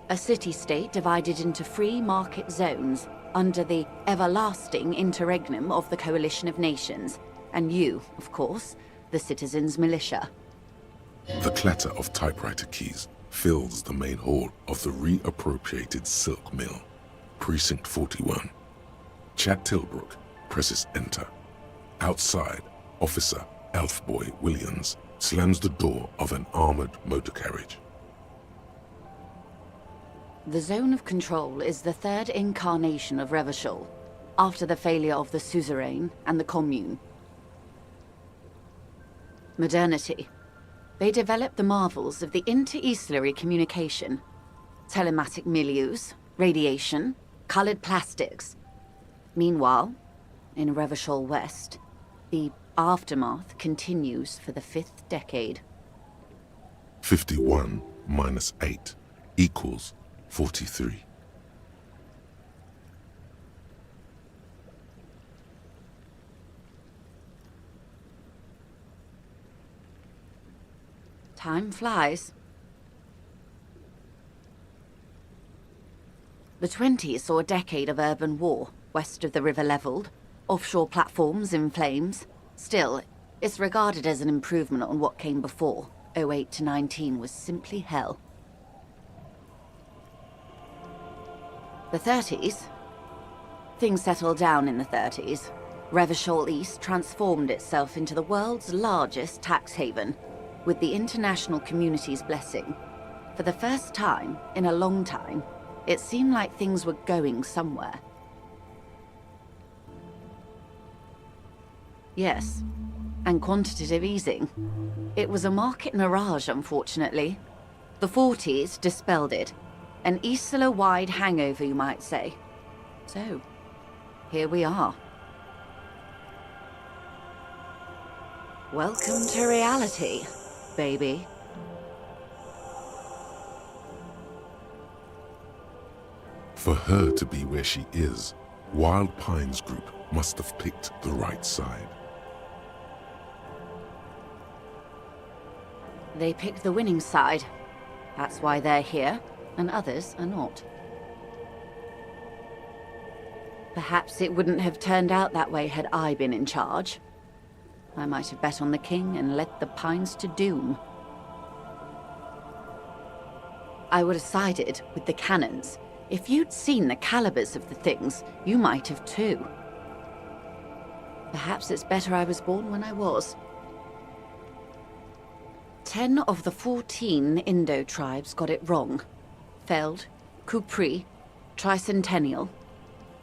A city-state divided into free market zones under the everlasting interregnum of the Coalition of Nations, and you, of course, the citizens' militia. The clatter of typewriter keys fills the main hall of the reappropriated silk mill, Precinct 41. Chad Tilbrook presses enter. Outside, Officer Elfboy Williams slams the door of an armored motor carriage. The zone of control is the third incarnation of Revachol, after the failure of the suzerain and the commune. Modernity. They developed the marvels of the inter-eastlery communication, telematic milieus, radiation, colored plastics. Meanwhile, in Revachol West, the aftermath continues for the 5th decade. 51 minus 8 equals 43. Time flies. The 20s saw a decade of urban war, west of the river leveled, offshore platforms in flames. Still, it's regarded as an improvement on what came before. 08 to 19 was simply hell. The 30s? Things settled down in the 30s. Revachol East transformed itself into the world's largest tax haven, with the international community's blessing. For the first time in a long time, it seemed like things were going somewhere. Yes, and quantitative easing. It was a market mirage, unfortunately. The 40s dispelled it. An Isla-wide hangover, you might say. So, here we are. Welcome to reality, baby. For her to be where she is, Wild Pines Group must have picked the right side. They picked the winning side. That's why they're here, and others are not. Perhaps it wouldn't have turned out that way had I been in charge. I might have bet on the king and led the Pines to doom. I would have sided with the cannons. If you'd seen the calibers of the things, you might have too. Perhaps it's better I was born when I was. 10 of the 14 Indo tribes got it wrong. Feld, Kupri, Tricentennial.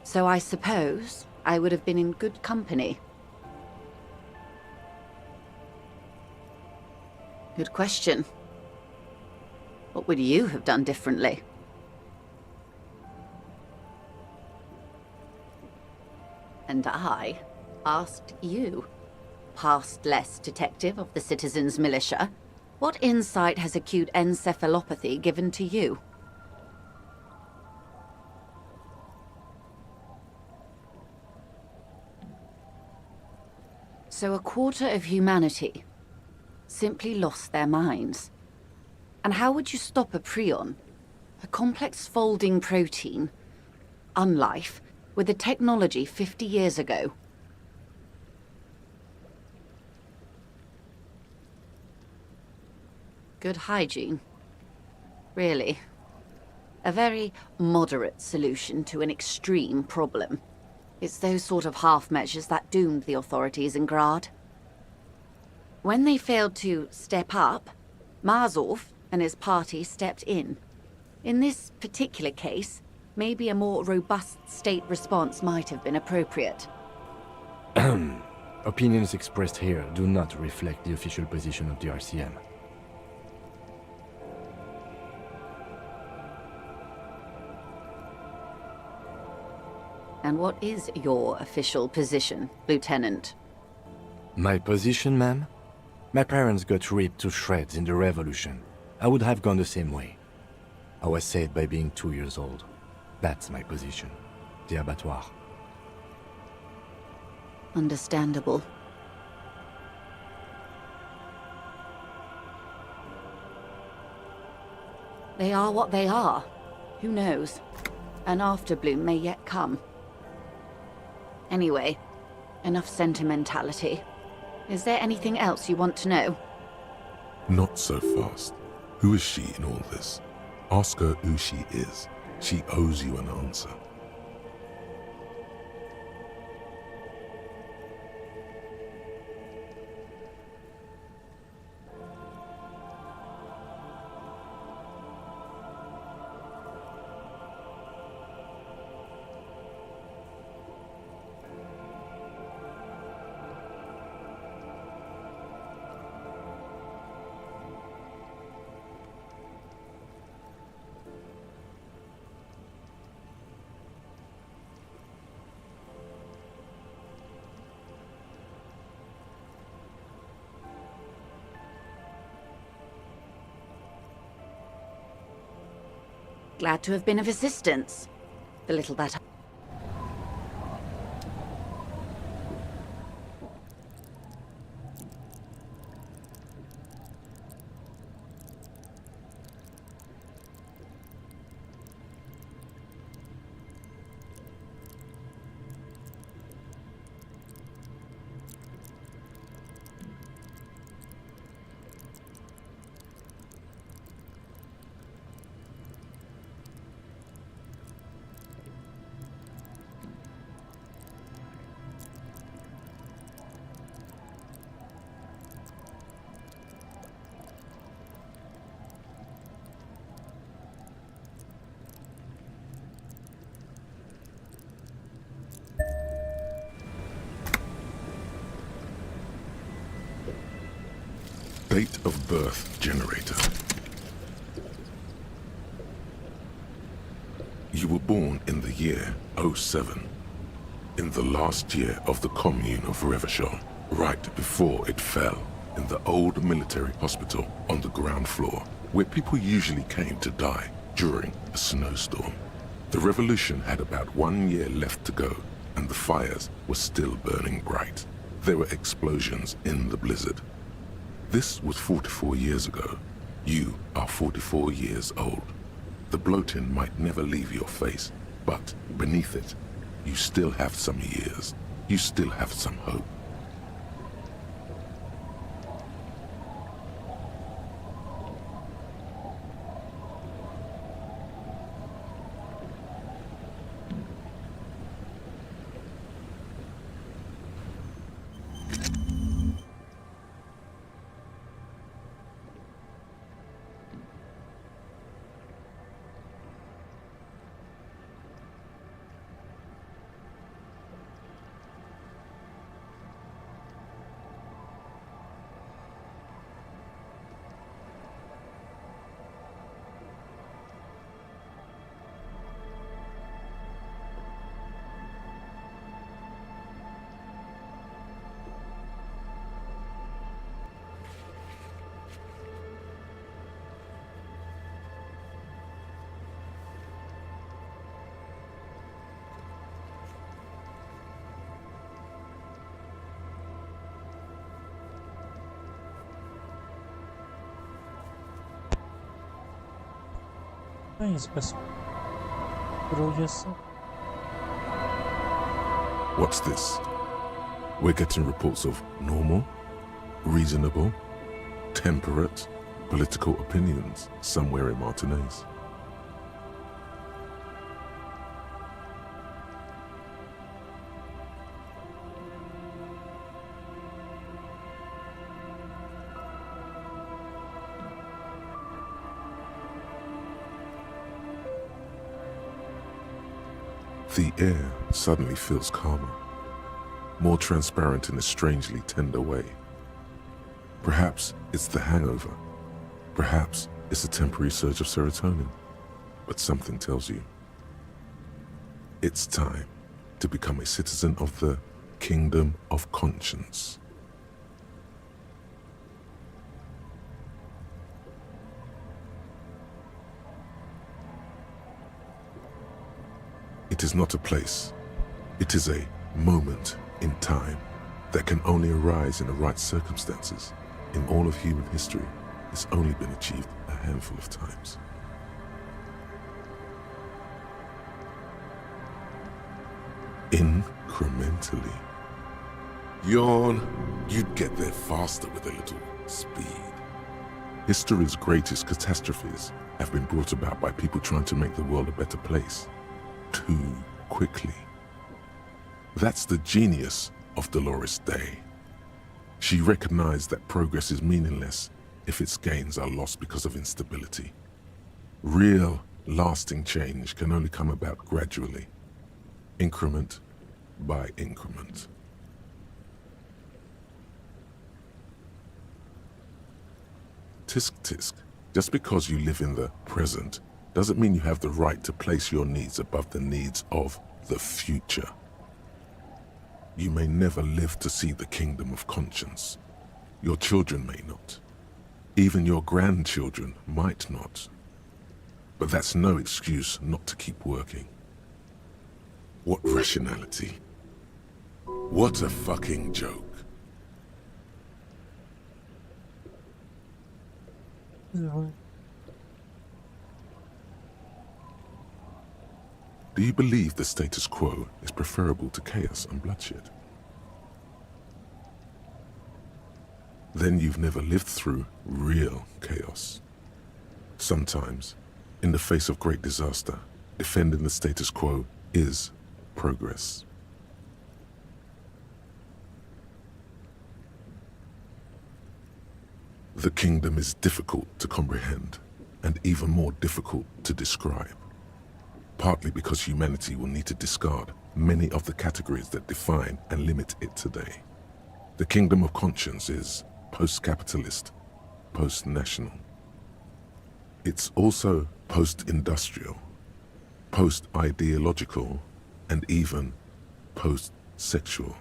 So I suppose I would have been in good company. Good question. What would you have done differently? And I asked you, past-less detective of the Citizens Militia, what insight has acute encephalopathy given to you? So a quarter of humanity simply lost their minds. And how would you stop a prion, a complex folding protein, unlife, with a technology 50 years ago? Good hygiene. Really. A very moderate solution to an extreme problem. It's those sort of half measures that doomed the authorities in Grad. When they failed to step up, Marzov and his party stepped in. In this particular case, maybe a more robust state response might have been appropriate. Opinions expressed here do not reflect the official position of the RCM. And what is your official position, Lieutenant? My position, ma'am? My parents got ripped to shreds in the revolution. I would have gone the same way. I was saved by being 2 years old. That's my position. The abattoir. Understandable. They are what they are. Who knows? An afterbloom may yet come. Anyway, enough sentimentality. Is there anything else you want to know? Not so fast. Who is she in all this? Ask her who she is. She owes you an answer. Glad to have been of assistance. The little that... Date of birth generator. You were born in the year 07, in the last year of the Commune of Revachol. right before it fell, in the old military hospital on the ground floor, where people usually came to die during a snowstorm. The revolution had about 1 year left to go, and the fires were still burning bright. There were explosions in the blizzard. This was 44 years ago. You are 44 years old. The bloating might never leave your face, but beneath it, you still have some years. You still have some hope. É isso, pessoal. Por hoje é só. What's this? We're getting reports of normal, reasonable, temperate, political opinions somewhere in Martinez. The air suddenly feels calmer, more transparent in a strangely tender way. Perhaps it's the hangover. Perhaps it's a temporary surge of serotonin. But something tells you it's time to become a citizen of the kingdom of conscience. It is not a place. It is a moment in time that can only arise in the right circumstances. In all of human history, it's only been achieved a handful of times. Incrementally. Yawn, you'd get there faster with a little speed. History's greatest catastrophes have been brought about by people trying to make the world a better place. Too quickly. That's the genius of Dolores Day. She recognized that progress is meaningless if its gains are lost because of instability. Real, lasting change can only come about gradually, increment by increment. Tisk tisk, just because you live in the present doesn't mean you have the right to place your needs above the needs of the future. You may never live to see the kingdom of conscience. Your children may not. Even your grandchildren might not. But that's no excuse not to keep working. What rationality? What a fucking joke. Do you believe the status quo is preferable to chaos and bloodshed? Then you've never lived through real chaos. Sometimes, in the face of great disaster, defending the status quo is progress. The kingdom is difficult to comprehend, and even more difficult to describe. Partly because humanity will need to discard many of the categories that define and limit it today. The kingdom of conscience is post-capitalist, post-national. It's also post-industrial, post-ideological, and even post-sexual.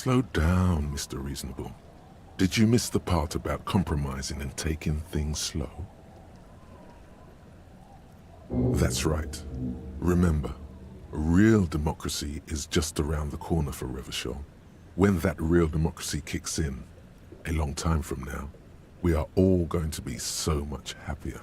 Slow down, Mr. Reasonable. Did you miss the part about compromising and taking things slow? That's right. Remember, real democracy is just around the corner for Revachol. When that real democracy kicks in, a long time from now, we are all going to be so much happier.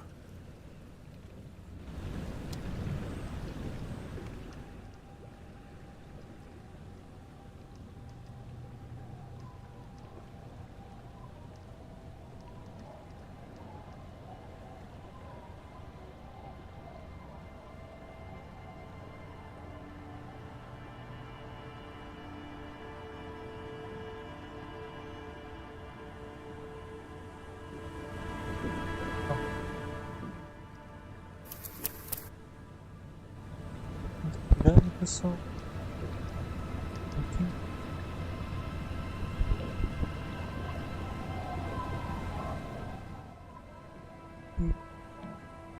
Obrigado, pessoal. Aqui. E